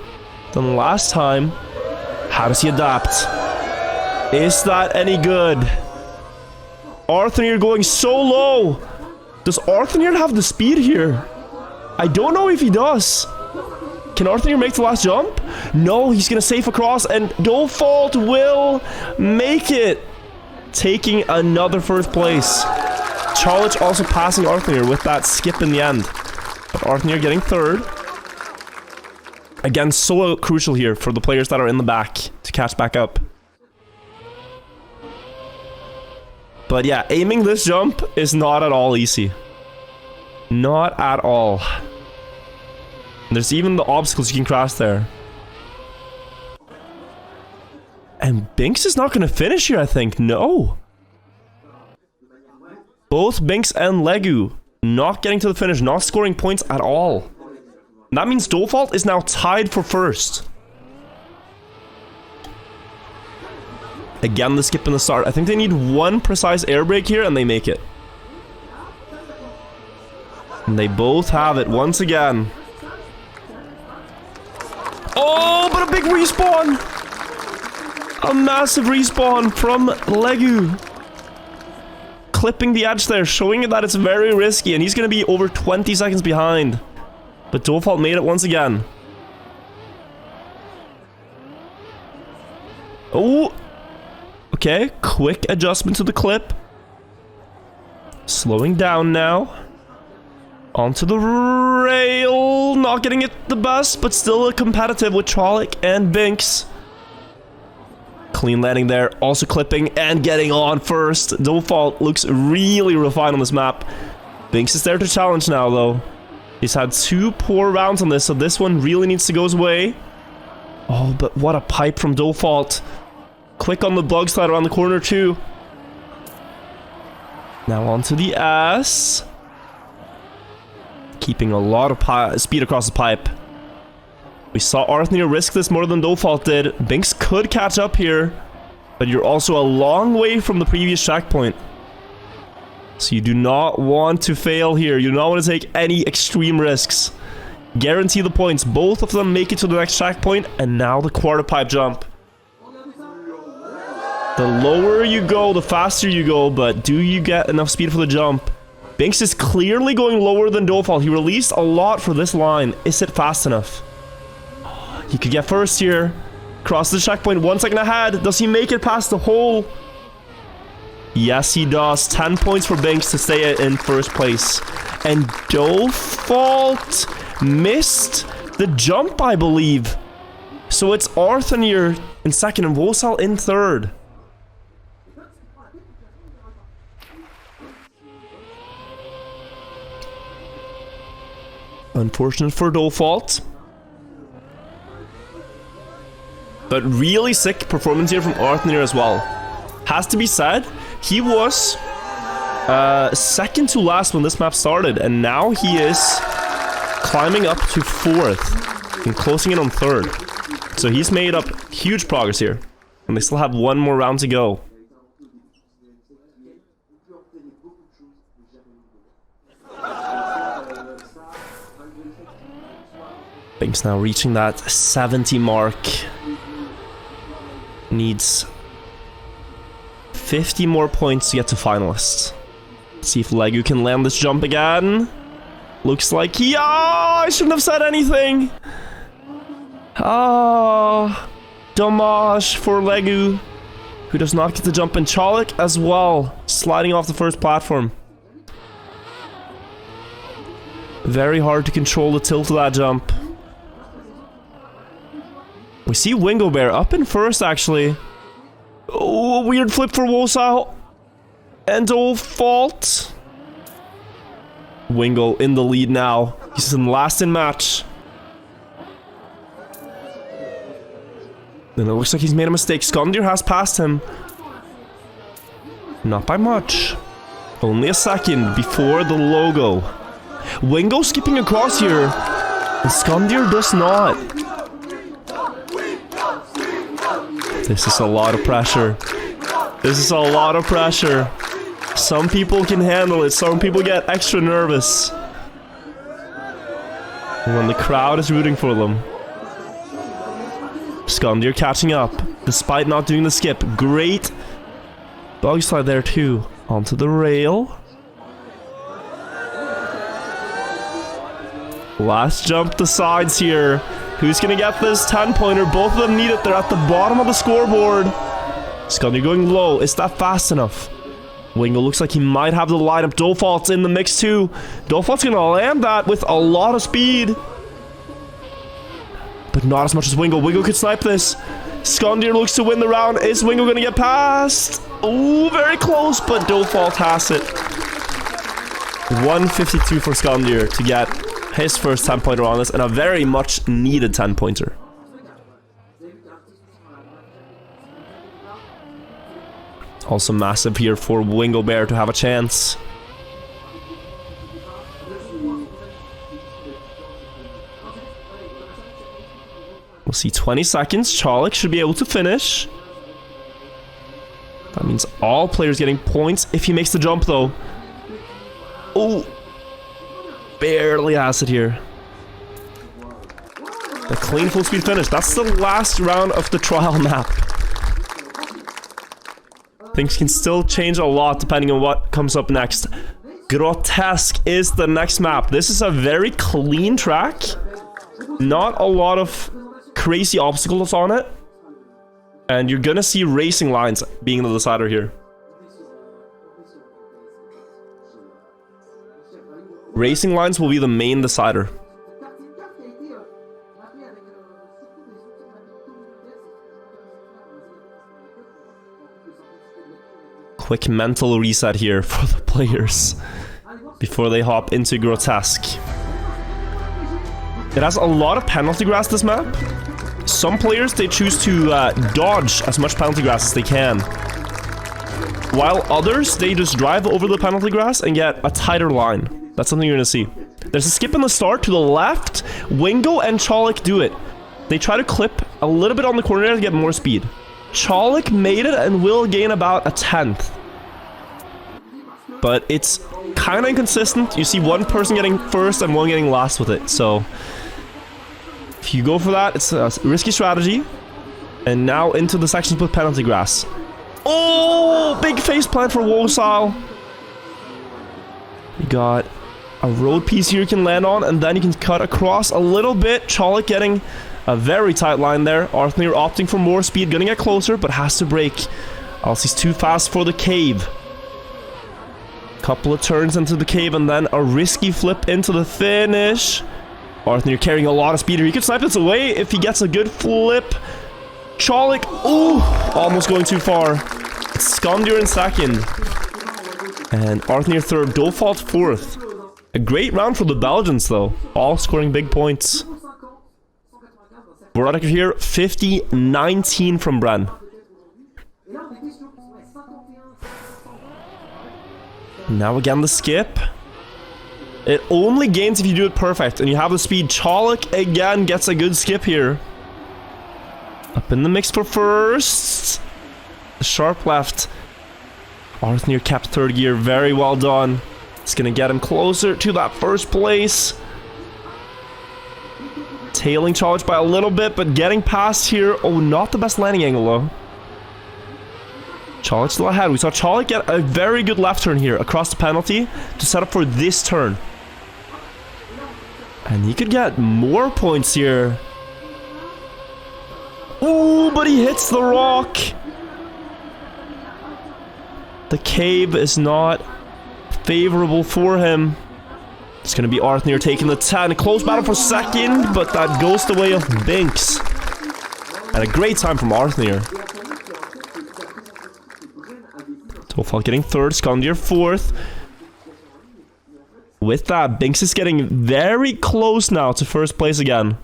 than last time. How does he adapt? Is that any good? Arthnir going so low. Does Arthnir have the speed here? I don't know if he does. Can Arthnir make the last jump? No, he's gonna safe across, and Default will make it. Taking another first place. Charlich also passing Arthnir with that skip in the end. But Arthnir getting third. Again, so crucial here for the players that are in the back to catch back up. But yeah, aiming this jump is not at all easy. Not at all. There's even the obstacles you can cross there. And Binks is not going to finish here, I think. No. Both Binks and Legu not getting to the finish, not scoring points at all. And that means Default is now tied for first. Again, the skip in the start. I think they need one precise air brake here, and they make it. And they both have it once again. Oh, but a big respawn! A massive respawn from Legu. Clipping the edge there, showing that it's very risky, and he's going to be over 20 seconds behind. But Default made it once again. Oh! Okay, quick adjustment to the clip. Slowing down now. Onto the rail. Not getting it the best, but still competitive with Trollic and Binks. Clean landing there. Also clipping and getting on first. Default looks really refined on this map. Binks is there to challenge now, though. He's had 2 poor rounds on this, so this one really needs to go his way. Oh, but what a pipe from Default. Quick on the bug slide around the corner, too. Now onto the S. Keeping a lot of speed across the pipe. We saw Arthnir risk this more than Default did. Binks could catch up here, but you're also a long way from the previous checkpoint. So you do not want to fail here. You do not want to take any extreme risks. Guarantee the points. Both of them make it to the next checkpoint, and now the quarter pipe jump. The lower you go, the faster you go, but do you get enough speed for the jump? Binks is clearly going lower than Default. He released a lot for this line. Is it fast enough? He could get first here. Cross the checkpoint, 1 second ahead. Does he make it past the hole? Yes, he does. 10 points for Binks to stay in first place. And Default missed the jump, I believe. So it's Arthnir in second and Vosal in third. Unfortunate for Default. But really sick performance here from Arthnir as well. Has to be said, he was second to last when this map started, and now he is climbing up to 4th and closing in on 3rd. So he's made up huge progress here, and they still have 1 more round to go. Binks now reaching that 70 mark. Needs 50 more points to get to finalists. Let's see if Legu can land this jump again. Looks like he... I shouldn't have said anything. Dommage for Legu, who does not get to jump, in Chalik as well, sliding off the first platform. Very hard to control the tilt of that jump. We see Wingo Bear up in first, actually. Oh, a weird flip for Wosao. Endo fault. Wingo in the lead now. He's in last in match. And it looks like he's made a mistake. Skondir has passed him. Not by much. Only a second before the logo. Wingo skipping across here. And Skondir does not. This is a lot of pressure. This is a lot of pressure. Some people can handle it. Some people get extra nervous when the crowd is rooting for them. Skondir catching up, despite not doing the skip. Great dog slide there too. Onto the rail. Last jump decides here. Who's gonna get this 10-pointer? Both of them need it. They're at the bottom of the scoreboard. Skondir going low. Is that fast enough? Wingo looks like he might have the lineup. Dofault's in the mix too. Dofault's gonna land that with a lot of speed. But not as much as Wingo. Wingo could snipe this. Skondir looks to win the round. Is Wingo gonna get past? Oh, very close, but Dofault has it. 152 for Skondir to get his first 10-pointer on this, and a very much needed 10-pointer. Also massive here for Wingo Bear to have a chance. We'll see 20 seconds. Chalik should be able to finish. That means all players getting points if he makes the jump though. Oh, barely has it here. The clean full speed finish. That's the last round of the trial map. Things can still change a lot depending on what comes up next. Grotesque is the next map. This is a very clean track. Not a lot of crazy obstacles on it. And you're gonna see racing lines being the decider here. Racing lines will be the main decider. Quick mental reset here for the players before they hop into Grotesque. It has a lot of penalty grass, this map. Some players, they choose to dodge as much penalty grass as they can. While others, they just drive over the penalty grass and get a tighter line. That's something you're gonna see. There's a skip in the start to the left. Wingo and Chalik do it. They try to clip a little bit on the corner to get more speed. Chalik made it and will gain about a 10th. But it's kind of inconsistent. You see one person getting first and one getting last with it. So if you go for that, it's a risky strategy. And now into the sections with penalty grass. Oh, big face plant for Wosao. You got a road piece here you can land on, and then you can cut across a little bit. Chalik getting a very tight line there. Arthur opting for more speed, gonna get closer, but has to brake. Else he's too fast for the cave. Couple of turns into the cave, and then a risky flip into the finish. Arthur carrying a lot of speed here. He could snipe this away if he gets a good flip. Chalik, ooh, almost going too far. It's Skondir in second. And Arthur third, Dofault fourth. A great round for the Belgians though. All scoring big points. We're out of here, 50-19 from Bren. Now again the skip. It only gains if you do it perfect and you have the speed. Chalik again gets a good skip here. Up in the mix for first. Sharp left. Arthur kept third gear. Very well done. It's gonna get him closer to that first place. Tailing Chalik by a little bit, but getting past here. Oh, not the best landing angle though. Cholik's still ahead. We saw Cholik get a very good left turn here across the penalty to set up for this turn. And he could get more points here. Ooh, but he hits the rock. The cave is not favorable for him. It's going to be Arthnir taking the 10. Close battle for second, but that goes the way of Binks. And a great time from Arthnir. Tofal getting third, Skandir fourth. With that, Binks is getting very close now to first place again.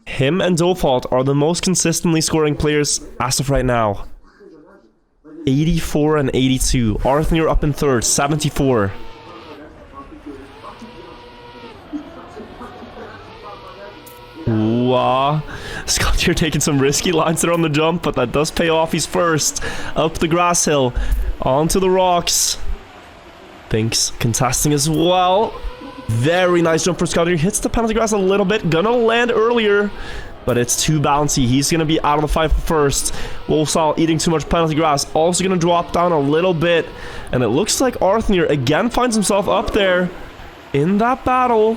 Him and Dofalt are the most consistently scoring players as of right now. 84 and 82. Arthnir up in third, 74. Ooh, Scott, taking some risky lines there on the jump, but that does pay off. He's first. Up the grass hill. Onto the rocks. Binks contesting as well. Very nice jump for Scott. He hits the penalty grass a little bit. Gonna land earlier, but it's too bouncy. He's gonna be out of the fight for first. Wolfsal eating too much penalty grass. Also gonna drop down a little bit. And it looks like Arthnir again finds himself up there in that battle.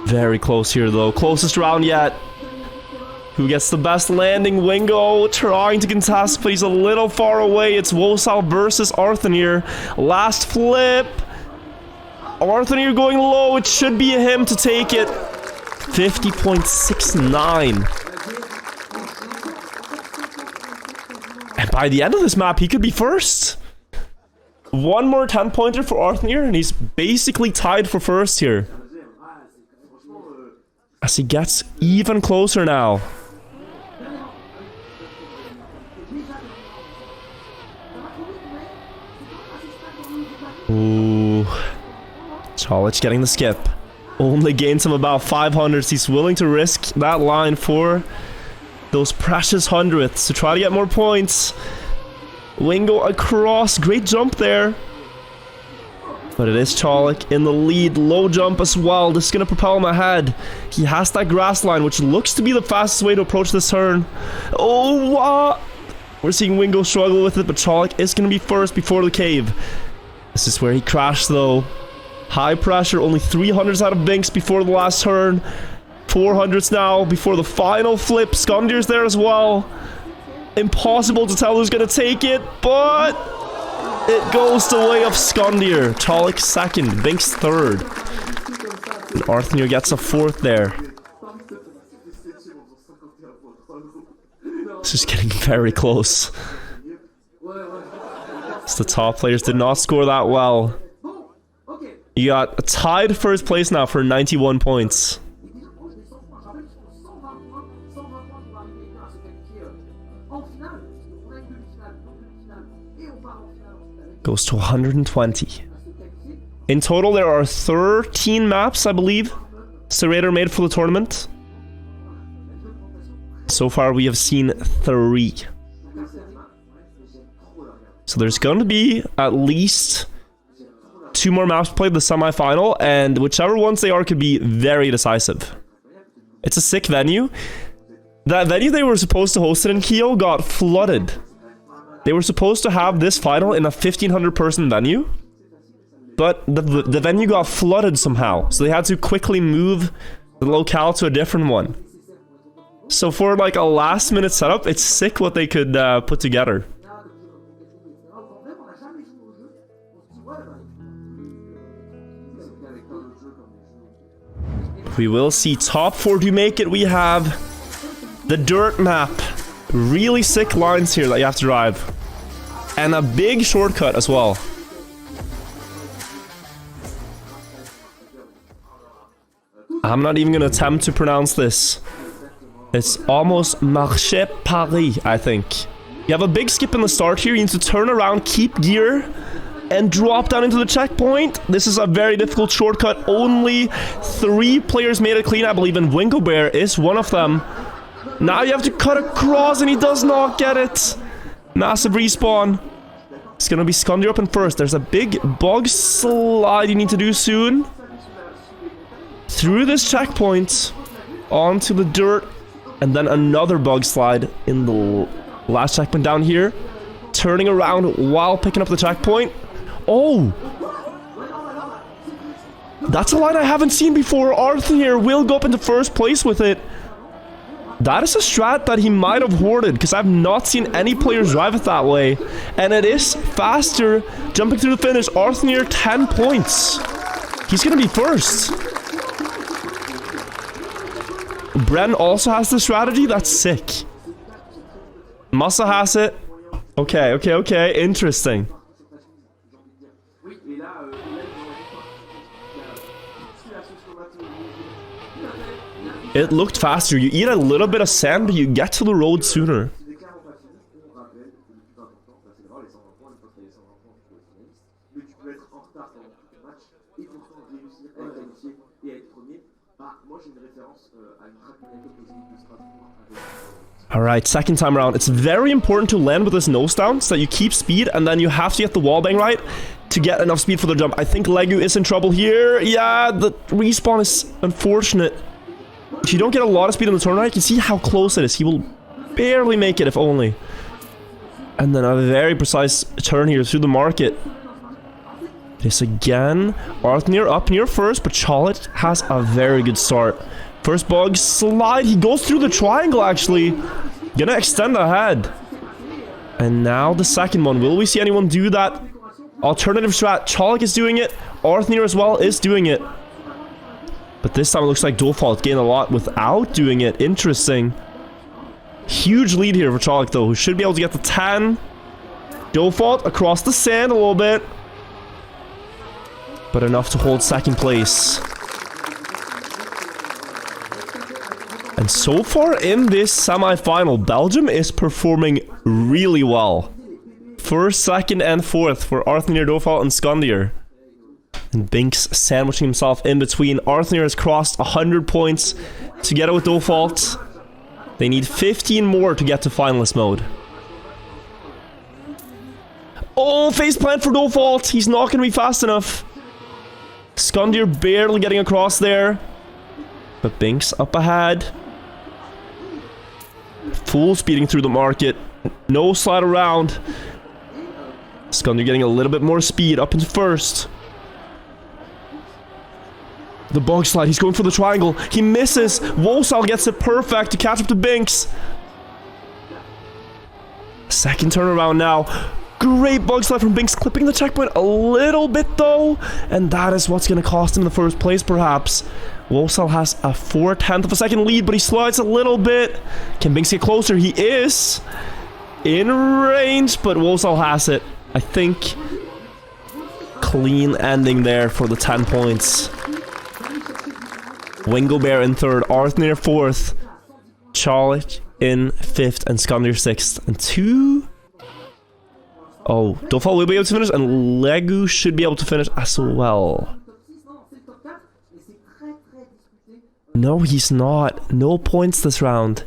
Very close here though. Closest round yet. Who gets the best landing? Wingo trying to contest, but he's a little far away. It's Wolfsal versus Arthnir. Last flip. Arthnir going low. It should be him to take it. 50.69. And by the end of this map, he could be first. One more 10-pointer for Arthnir, and he's basically tied for first here. As he gets even closer now. Ooh. Cholich getting the skip. Only gains him about 500s. He's willing to risk that line for those precious hundredths to try to get more points. Wingo across. Great jump there. But it is Cholik in the lead. Low jump as well. This is going to propel him ahead. He has that grass line, which looks to be the fastest way to approach this turn. Oh, we're seeing Wingo struggle with it, but Cholik is going to be first before the cave. This is where he crashed, though. High pressure. Only 300s out of Binks before the last turn. 400s now before the final flip. Skandir's there as well. Impossible to tell who's going to take it, but it goes the way of Skandir. Cholik second, Binks third. And Arthnir gets a fourth there. This is getting very close. So the top players did not score that well. You got a tied first place now for 91 points. Goes to 120. In total, there are 13 maps, I believe, Zerator made for the tournament. So far, we have seen 3. So there's going to be at least 2 more maps played the semi-final, and whichever ones they are could be very decisive. It's a sick venue. That venue they were supposed to host it in Kyo got flooded. They were supposed to have this final in a 1,500-person venue, but the venue got flooded somehow, so they had to quickly move the locale to a different one. So for like a last-minute setup, it's sick what they could put together. We will see top 4 to make it. We have the dirt map. Really sick lines here that you have to drive. And a big shortcut as well. I'm not even going to attempt to pronounce this. It's almost Marché Paris, I think. You have a big skip in the start here. You need to turn around, keep gear, and drop down into the checkpoint. This is a very difficult shortcut. Only 3 players made it clean, I believe, and Wingo Bear is one of them. Now you have to cut across, and he does not get it. Massive respawn. It's gonna be Skandir up in first. There's a big bog slide you need to do soon. Through this checkpoint, onto the dirt, and then another bog slide in the Last checkpoint down here. Turning around while picking up the checkpoint. Oh! That's a line I haven't seen before. Arthur here will go up into first place with it. That is a strat that he might have hoarded, because I've not seen any players drive it that way. And it is faster jumping through the finish. Arthur near 10 points. He's going to be first. Bren also has the strategy. That's sick. Massa has it. Okay. Interesting. It looked faster. You eat a little bit of sand, but you get to the road sooner. Alright, second time around. It's very important to land with this nose down so that you keep speed, and then you have to get the wall bang right to get enough speed for the jump. I think Legu is in trouble here. Yeah, the respawn is unfortunate. If you don't get a lot of speed in the turn right, you can see how close it is. He will barely make it, if only. And then a very precise turn here through the market. This again. Arthur up near first, but Charlotte has a very good start. First bug slide. He goes through the triangle, actually. Gonna extend ahead. And now the second one. Will we see anyone do that? Alternative strat. Charlotte is doing it. Arthur as well is doing it. But this time it looks like Default gained a lot without doing it. Interesting. Huge lead here for Charlotte, though, who should be able to get the 10. Default across the sand a little bit. But enough to hold second place. And so far in this semi-final, Belgium is performing really well. First, second, and fourth for Arthur, Default, and Skandir. And Binks sandwiching himself in between. Arthur has crossed 100 points together with Default. They need 15 more to get to finalist mode. Oh, faceplant for Default. He's not going to be fast enough. Skandir barely getting across there. But Binks up ahead. Full speeding through the market. No slide around. Skandir getting a little bit more speed up into first. The bug slide, he's going for the triangle. He misses. Wosal gets it perfect to catch up to Binks. Second turnaround now. Great bug slide from Binks, clipping the checkpoint a little bit though. And that is what's going to cost him the first place, perhaps. Wosal has a 4/10 of a second lead, but he slides a little bit. Can Binks get closer? He is in range, but Wosal has it. I think clean ending there for the 10 points. Wingo Bear in third, Arthur fourth, Charlotte in fifth, and Skandir sixth. And two... Oh, Dofal will be able to finish, and Legu should be able to finish as well. No, he's not. No points this round.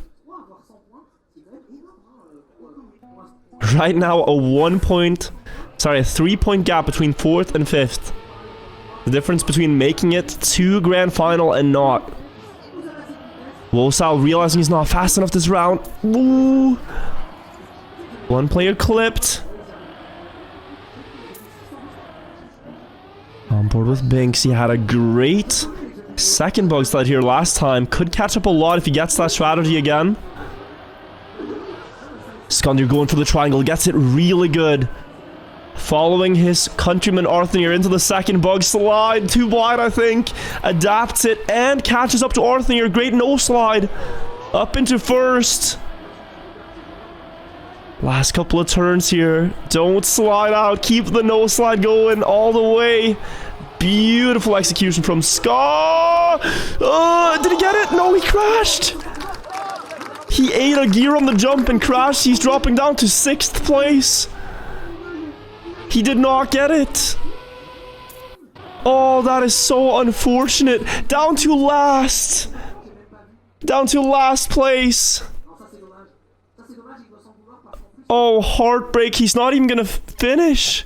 Right now, a 3-point gap between fourth and fifth. The difference between making it to grand final and not. Wosal realizing he's not fast enough this round. Ooh. One player clipped. On board with Binks. He had a great second bug slide here last time. Could catch up a lot if he gets that strategy again. Skandir going for the triangle. Gets it really good. Following his countryman Arthur into the second bug slide. Too wide, I think. Adapts it and catches up to Arthur. Great no slide. Up into first. Last couple of turns here. Don't slide out. Keep the no slide going all the way. Beautiful execution from Ska. Did he get it? No, he crashed. He ate a gear on the jump and crashed. He's dropping down to 6th place. He did not get it. Oh, that is so unfortunate. Down to last. Down to last place. Oh, heartbreak. He's not even gonna finish.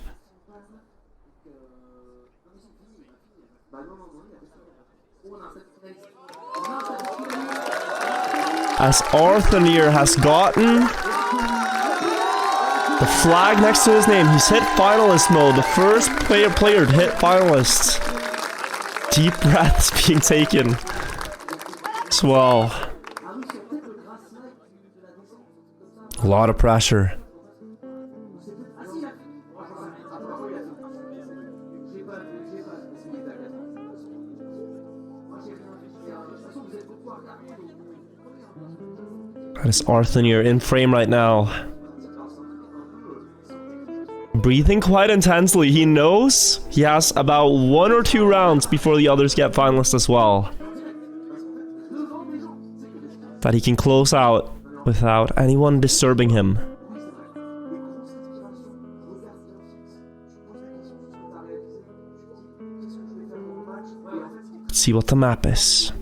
As Arthur has gotten The flag next to his name. He's hit finalist mode. The first player to hit finalist. Deep breaths being taken. Swell. A lot of pressure. That is Arthur in frame right now. Breathing quite intensely. He knows he has about 1 or 2 rounds before the others get finalists as well. That he can close out without anyone disturbing him. Let's see what the map is.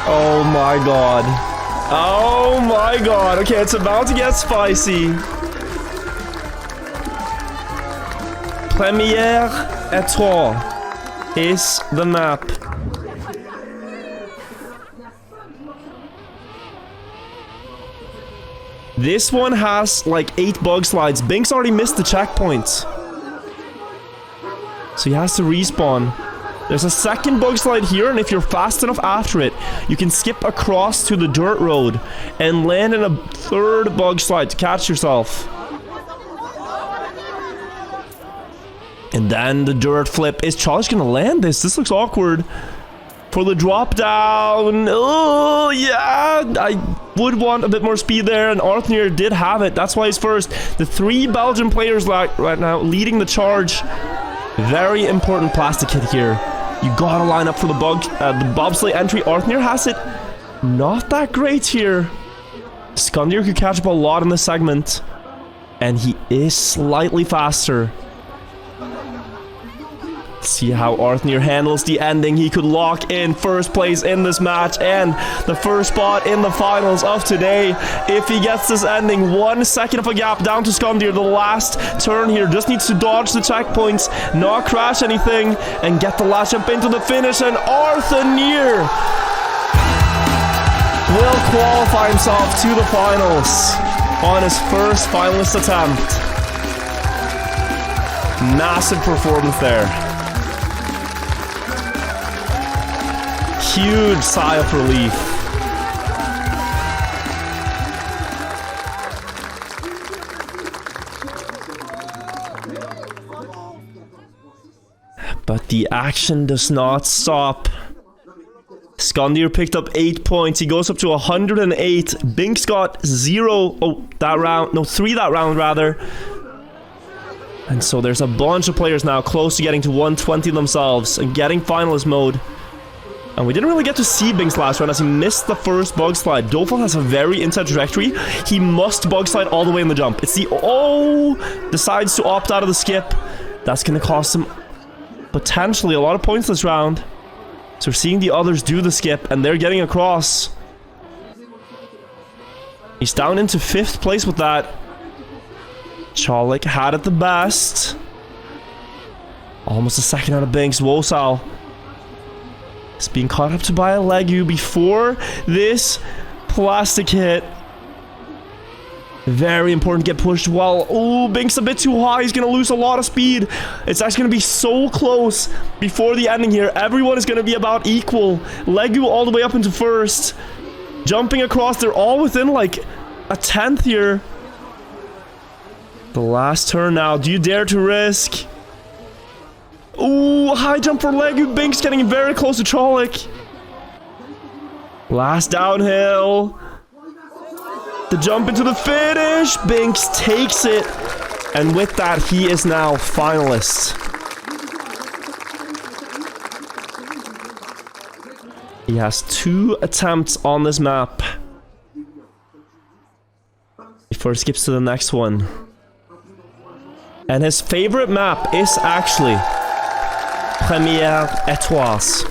Oh my god. Oh my god. Okay, it's about to get spicy. Première étoile is the map. This one has like 8 bug slides. Binks already missed the checkpoint, so he has to respawn. There's a second bug slide here, and if you're fast enough after it, you can skip across to the dirt road and land in a 3rd bug slide to catch yourself. And then the dirt flip. Is Charles gonna land this? This looks awkward. For the drop down. Oh, yeah. I would want a bit more speed there, and Arthur did have it. That's why he's first. The 3 Belgian players right now leading the charge. Very important plastic hit here. You gotta line up for the bobsleigh entry. Arthur has it not that great here. Skundir could catch up a lot in this segment, and he is slightly faster. See how Arthur handles the ending. He could lock in first place in this match and the first spot in the finals of today. If he gets this ending, 1 second of a gap down to Skundir. The last turn here. Just needs to dodge the checkpoints, not crash anything, and get the last jump into the finish. And Arthur will qualify himself to the finals on his first finalist attempt. Massive performance there. Huge sigh of relief. But the action does not stop. Skundir picked up 8 points. He goes up to 108. Binks got 0. Oh, that round. No, 3 that round, rather. And so there's a bunch of players now close to getting to 120 themselves and getting finalist mode. And we didn't really get to see Binks last round as he missed the first bug slide. Dofal has a very inside trajectory. He must bug slide all the way in the jump. It's the... Oh! Decides to opt out of the skip. That's going to cost him potentially a lot of points this round. So we're seeing the others do the skip, and they're getting across. He's down into 5th place with that. Cholik had it the best. Almost a second out of Binks. Wosal is being caught up to by a Legu before this plastic hit. Very important to get pushed well. Oh, Binks a bit too high. He's going to lose a lot of speed. It's actually going to be so close before the ending here. Everyone is going to be about equal. Legu all the way up into 1st. Jumping across. They're all within like a 10th here. The last turn now. Do you dare to risk? Ooh, high jump for Legu. Binks getting very close to Cholik. Last downhill. The jump into the finish. Binks takes it. And with that, he is now finalist. He has 2 attempts on this map before he skips to the next one. And his favorite map is actually Première Étoiles.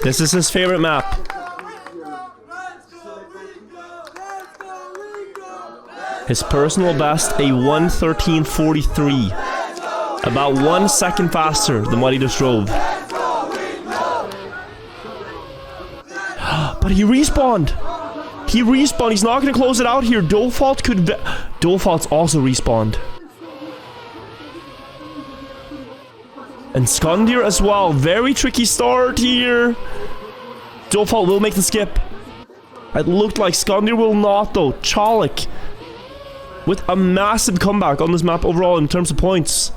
This is his favorite map. His personal best, a 1:13.43. About 1 second faster than what he just drove. But he respawned. He respawned. He's not going to close it out here. Default could... Default's also respawned. And Skundir as well. Very tricky start here. Default will make the skip. It looked like Skundir will not though. Chalik with a massive comeback on this map overall in terms of points.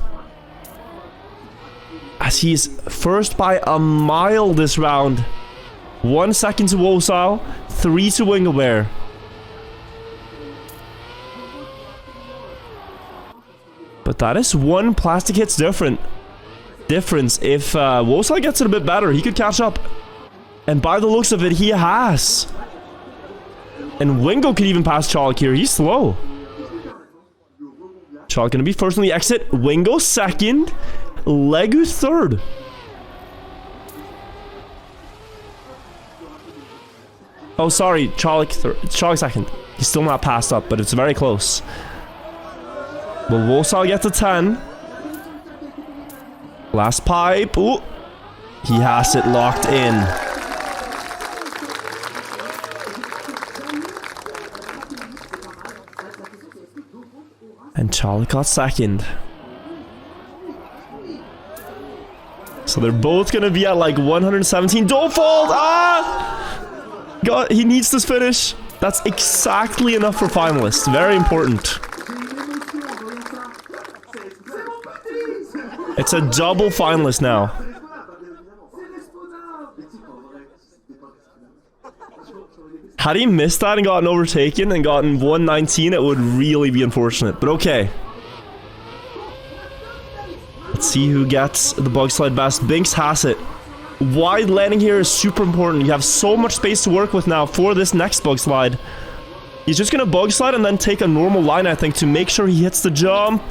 As he's first by a mile this round. 1 second to Wosile, 3 to Winglebear. But that is 1 plastic hit's difference. If Wosile gets it a bit better, he could catch up. And by the looks of it, he has. And Wingo could even pass Chalik here. He's slow. Chalik gonna be first on the exit. Wingo second. Legu third. Oh, sorry. Chalik second. He's still not passed up, but it's very close. Will Wosile get to 10? Last pipe. Ooh. He has it locked in. And Chalik got second. So they're both gonna be at like 117. Don't fold! Ah! God, he needs this finish. That's exactly enough for finalists. Very important. It's a double finalist now. Had he missed that and gotten overtaken and gotten 119, it would really be unfortunate. But okay. Let's see who gets the bug slide best. Binks has it. Wide landing here is super important. You have so much space to work with now for this next bug slide. He's just gonna bug slide and then take a normal line, I think, to make sure he hits the jump.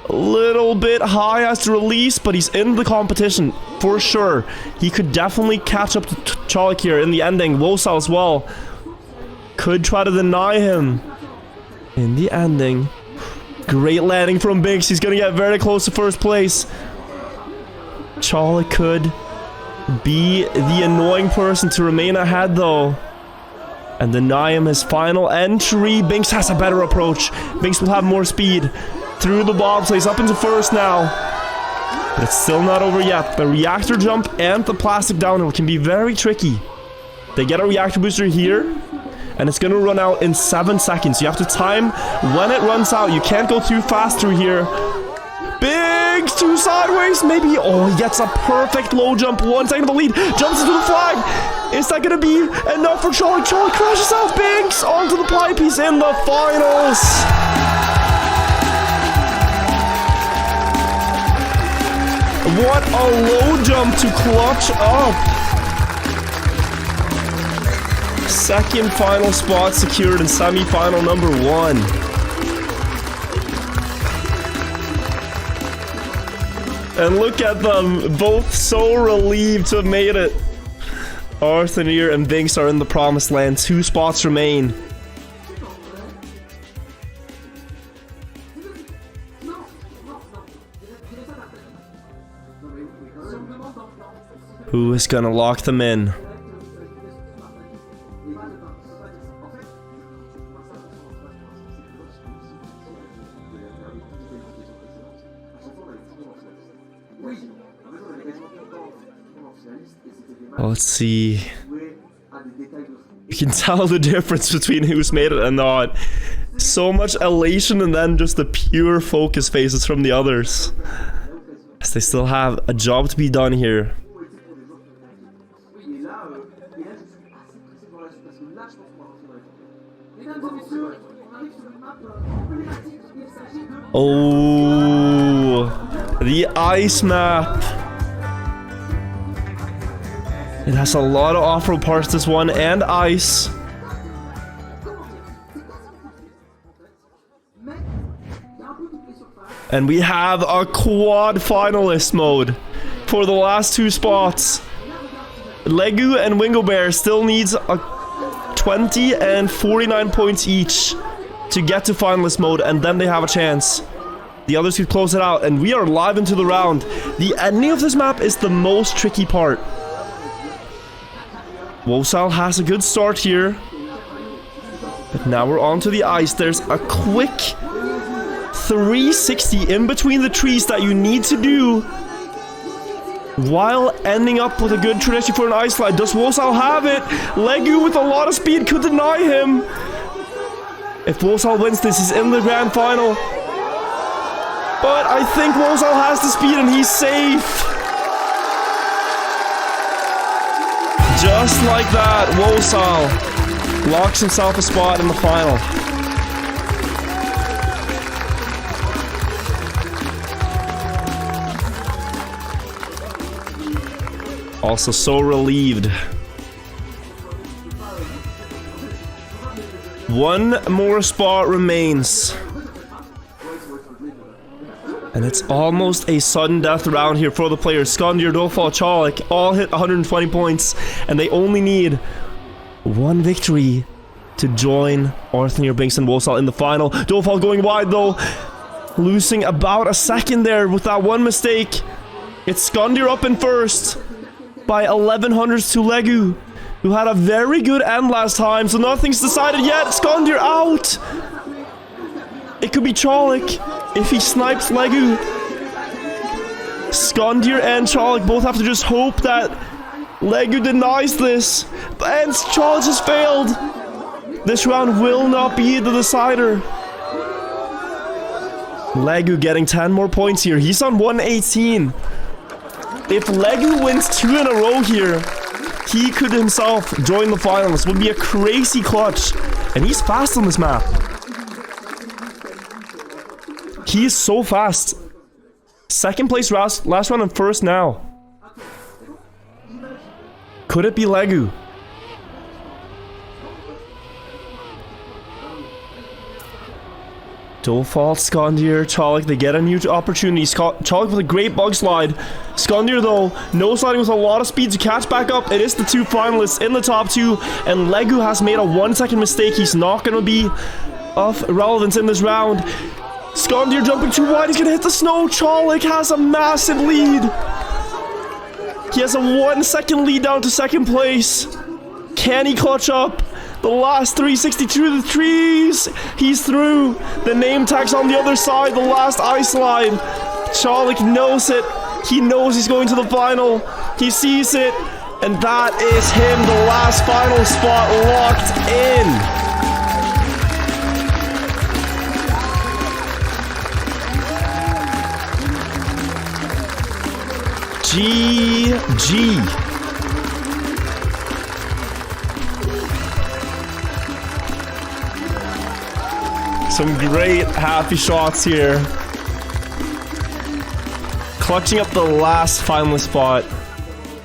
A little bit high as to release, but he's in the competition for sure. He could definitely catch up to Chalik here in the ending. Wosile as well could try to deny him in the ending. Great landing from Binks. He's gonna get very close to first place. Chalik could be the annoying person to remain ahead though and deny him his final entry. Binks has a better approach. Binks will have more speed through the bobsleighs up into first now. But it's still not over yet. The reactor jump and the plastic downhill can be very tricky. They get a reactor booster here, and it's going to run out in 7 seconds. You have to time when it runs out. You can't go too fast through here. Binks to sideways, maybe. Oh, he gets a perfect low jump. 1 second of the lead. Jumps into the flag. Is that going to be enough for Charlie? Charlie crashes out. Binks onto the pipe. He's in the finals. What a low jump to clutch up. Second final spot secured in semi-final number 1. And look at them, both so relieved to have made it. Arthur and Binks are in the promised land. 2 spots remain. Who is gonna lock them in? Let's see. You can tell the difference between who's made it and not. So much elation and then just the pure focus faces from the others. As they still have a job to be done here. Oh, the ice map. It has a lot of off-road parts, this one, and ice. And we have a quad finalist mode for the last 2 spots. Legu and Winglebear still needs a 20 and 49 points each to get to finalist mode, and then they have a chance. The others could close it out, and we are live into the round. The ending of this map is the most tricky part. Wosal has a good start here. But now we're onto the ice. There's a quick 360 in between the trees that you need to do while ending up with a good trajectory for an ice slide. Does Wosal have it? Legu with a lot of speed could deny him. If Wosal wins this, he's in the grand final. But I think Wosal has the speed and he's safe. Just like that, Wosal locks himself a spot in the final. Also so relieved. One more spot remains. And it's almost a sudden death round here for the players. Skondir, Dolfal, Chalik all hit 120 points. And they only need one victory to join Arthur, Binks, and Wosal in the final. Dolfal going wide though. Losing about a second there with that one mistake. It's Skondir up in first by 1100s to Legu, who had a very good end last time. So nothing's decided yet. Skondir out. It could be Chalik if he snipes Legu. Skondir and Chalik both have to just hope that Legu denies this. And Chalik has failed. This round will not be the decider. Legu getting 10 more points here. He's on 118. If Legu wins 2 in a row here, he could himself join the finals. Would be a crazy clutch. And he's fast on this map. He is so fast. Second place last round and first now. Could it be Legu? Dolfal, Skondir, Chalik, they get a new opportunity. Chalik with a great bug slide. Skondir though, no sliding with a lot of speed to catch back up. It is the 2 finalists in the top 2, and Legu has made a 1-second mistake. He's not going to be of relevance in this round. Skondir jumping too wide, he's going to hit the snow. Chalik has a massive lead. He has a 1-second lead down to second place. Can he clutch up? The last 360 through the trees. He's through. The name tag's on the other side. The last ice slide. Chalik knows it. He knows he's going to the final. He sees it. And that is him. The last final spot locked in. GG. Some great happy shots here. Clutching up the last finalist spot.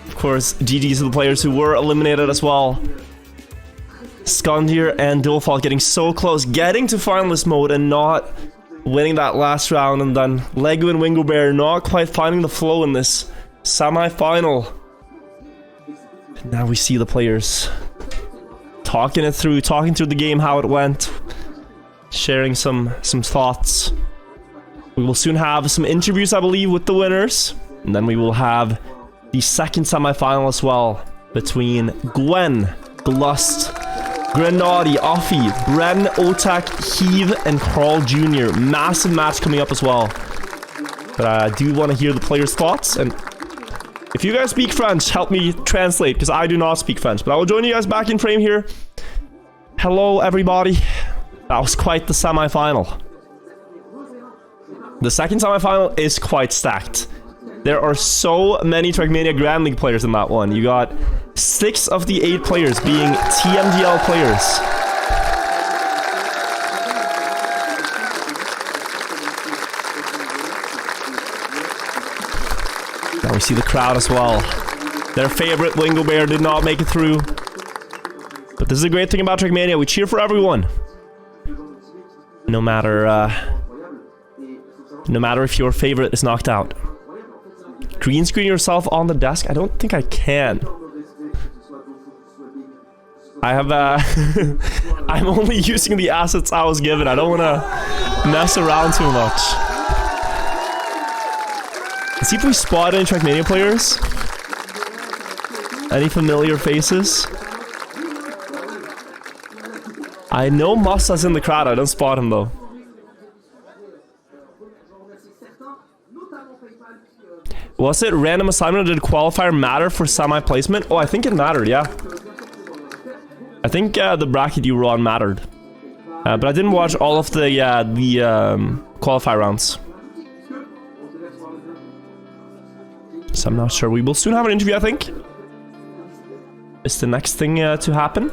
Of course, GG's to the players who were eliminated as well. Skondir and Dolfal getting so close, getting to finalist mode and not winning that last round. And then Legu and Wingobear not quite finding the flow in this semi-final. And now we see the players talking through the game, how it went. Sharing some thoughts. We will soon have some interviews, I believe, with the winners. And then we will have the second semi-final as well between Gwen, Glust, Grenadi, Offie, Bren, Otak, Heave, and Carl Jr. Massive match coming up as well. But I do want to hear the players' thoughts. And if you guys speak French, help me translate, because I do not speak French. But I will join you guys back in frame here. Hello, everybody. That was quite the semi-final. The second semi-final is quite stacked. There are so many Trackmania Grand League players in that one. You got 6 of the 8 players being TMDL players. Now we see the crowd as well. Their favorite Wingobear did not make it through. But this is a great thing about Trackmania. We cheer for everyone. No matter if your favorite is knocked out. Green screen yourself on the desk? I don't think I can. I have I'm only using the assets I was given. I don't want to mess around too much. Let's see if we spot any Trackmania players. Any familiar faces? I know Massa's in the crowd. I don't spot him though. Was it random assignment or did qualifier matter for semi-placement? Oh, I think it mattered, yeah. I think the bracket you were on mattered. But I didn't watch all of the qualifier rounds. So I'm not sure. We will soon have an interview, I think. Is the next thing to happen.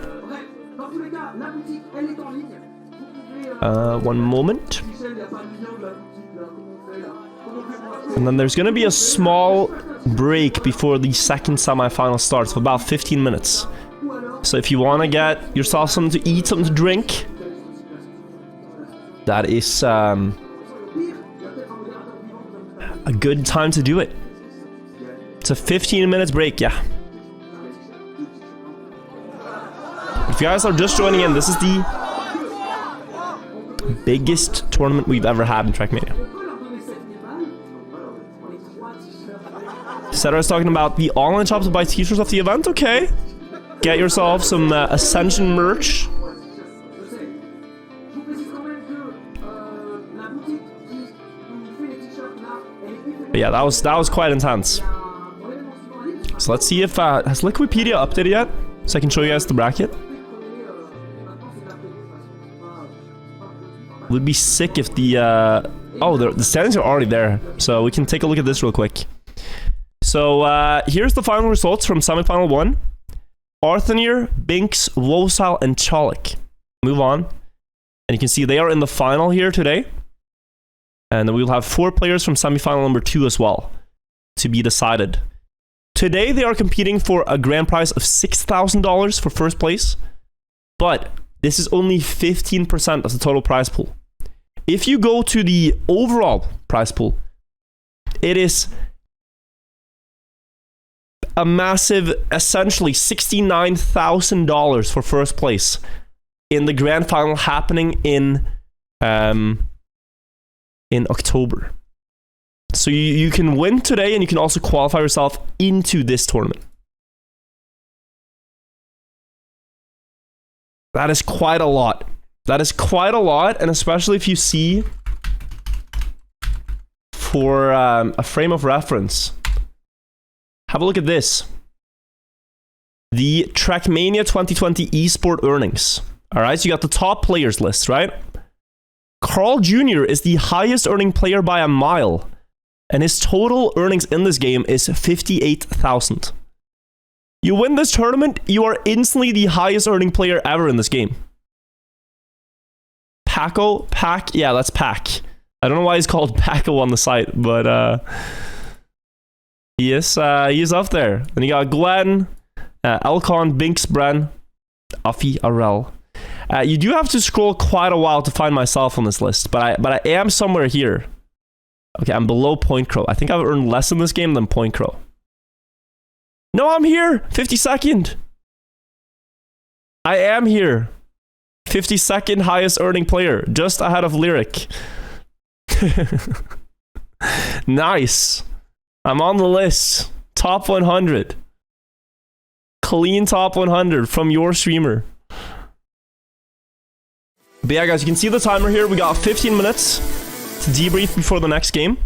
One moment. And then there's gonna be a small break before the second semi-final starts for about 15 minutes. So if you want to get yourself something to eat, something to drink, that is a good time to do it. It's a 15 minutes break, yeah. If you guys are just joining in, this is the biggest tournament we've ever had in Trackmania. Zerator is talking about the online shops to buy t-shirts of the event. Okay. Get yourself some Ascension merch. But yeah, that was quite intense. So let's see if has Wikipedia updated yet, so I can show you guys the bracket. Would be sick if the oh, the standings are already there, so we can take a look at this real quick. So here's the final results from semifinal 1. Arthanir, Binks, Wosal, and Chalik. Move on. And you can see they are in the final here today. And then we'll have 4 players from semifinal number 2 as well to be decided. Today they are competing for a grand prize of $6,000 for first place. But this is only 15% of the total prize pool. If you go to the overall prize pool, it is a massive, essentially $69,000 for first place in the grand final happening in October. So you can win today and you can also qualify yourself into this tournament. That is quite a lot. That is quite a lot, and especially if you see for a frame of reference. Have a look at this. The Trackmania 2020 eSport earnings. Alright, so you got the top players list, right? Carl Jr. is the highest earning player by a mile. And his total earnings in this game is 58,000. You win this tournament, you are instantly the highest earning player ever in this game. Pack? Yeah, that's Pack. I don't know why he's called Paco on the site, but he is up there. Then you got Glenn, Elcon, Binks, Bren, Afi, Arel. You do have to scroll quite a while to find myself on this list, but I am somewhere here. Okay, I'm below Point Crow. I think I've earned less in this game than Point Crow. No, I'm here! 52nd! I am here. 52nd highest earning player, just ahead of Lyric. Nice. I'm on the list. Top 100. Clean top 100 from your streamer. But yeah, guys, you can see the timer here. We got 15 minutes to debrief before the next game.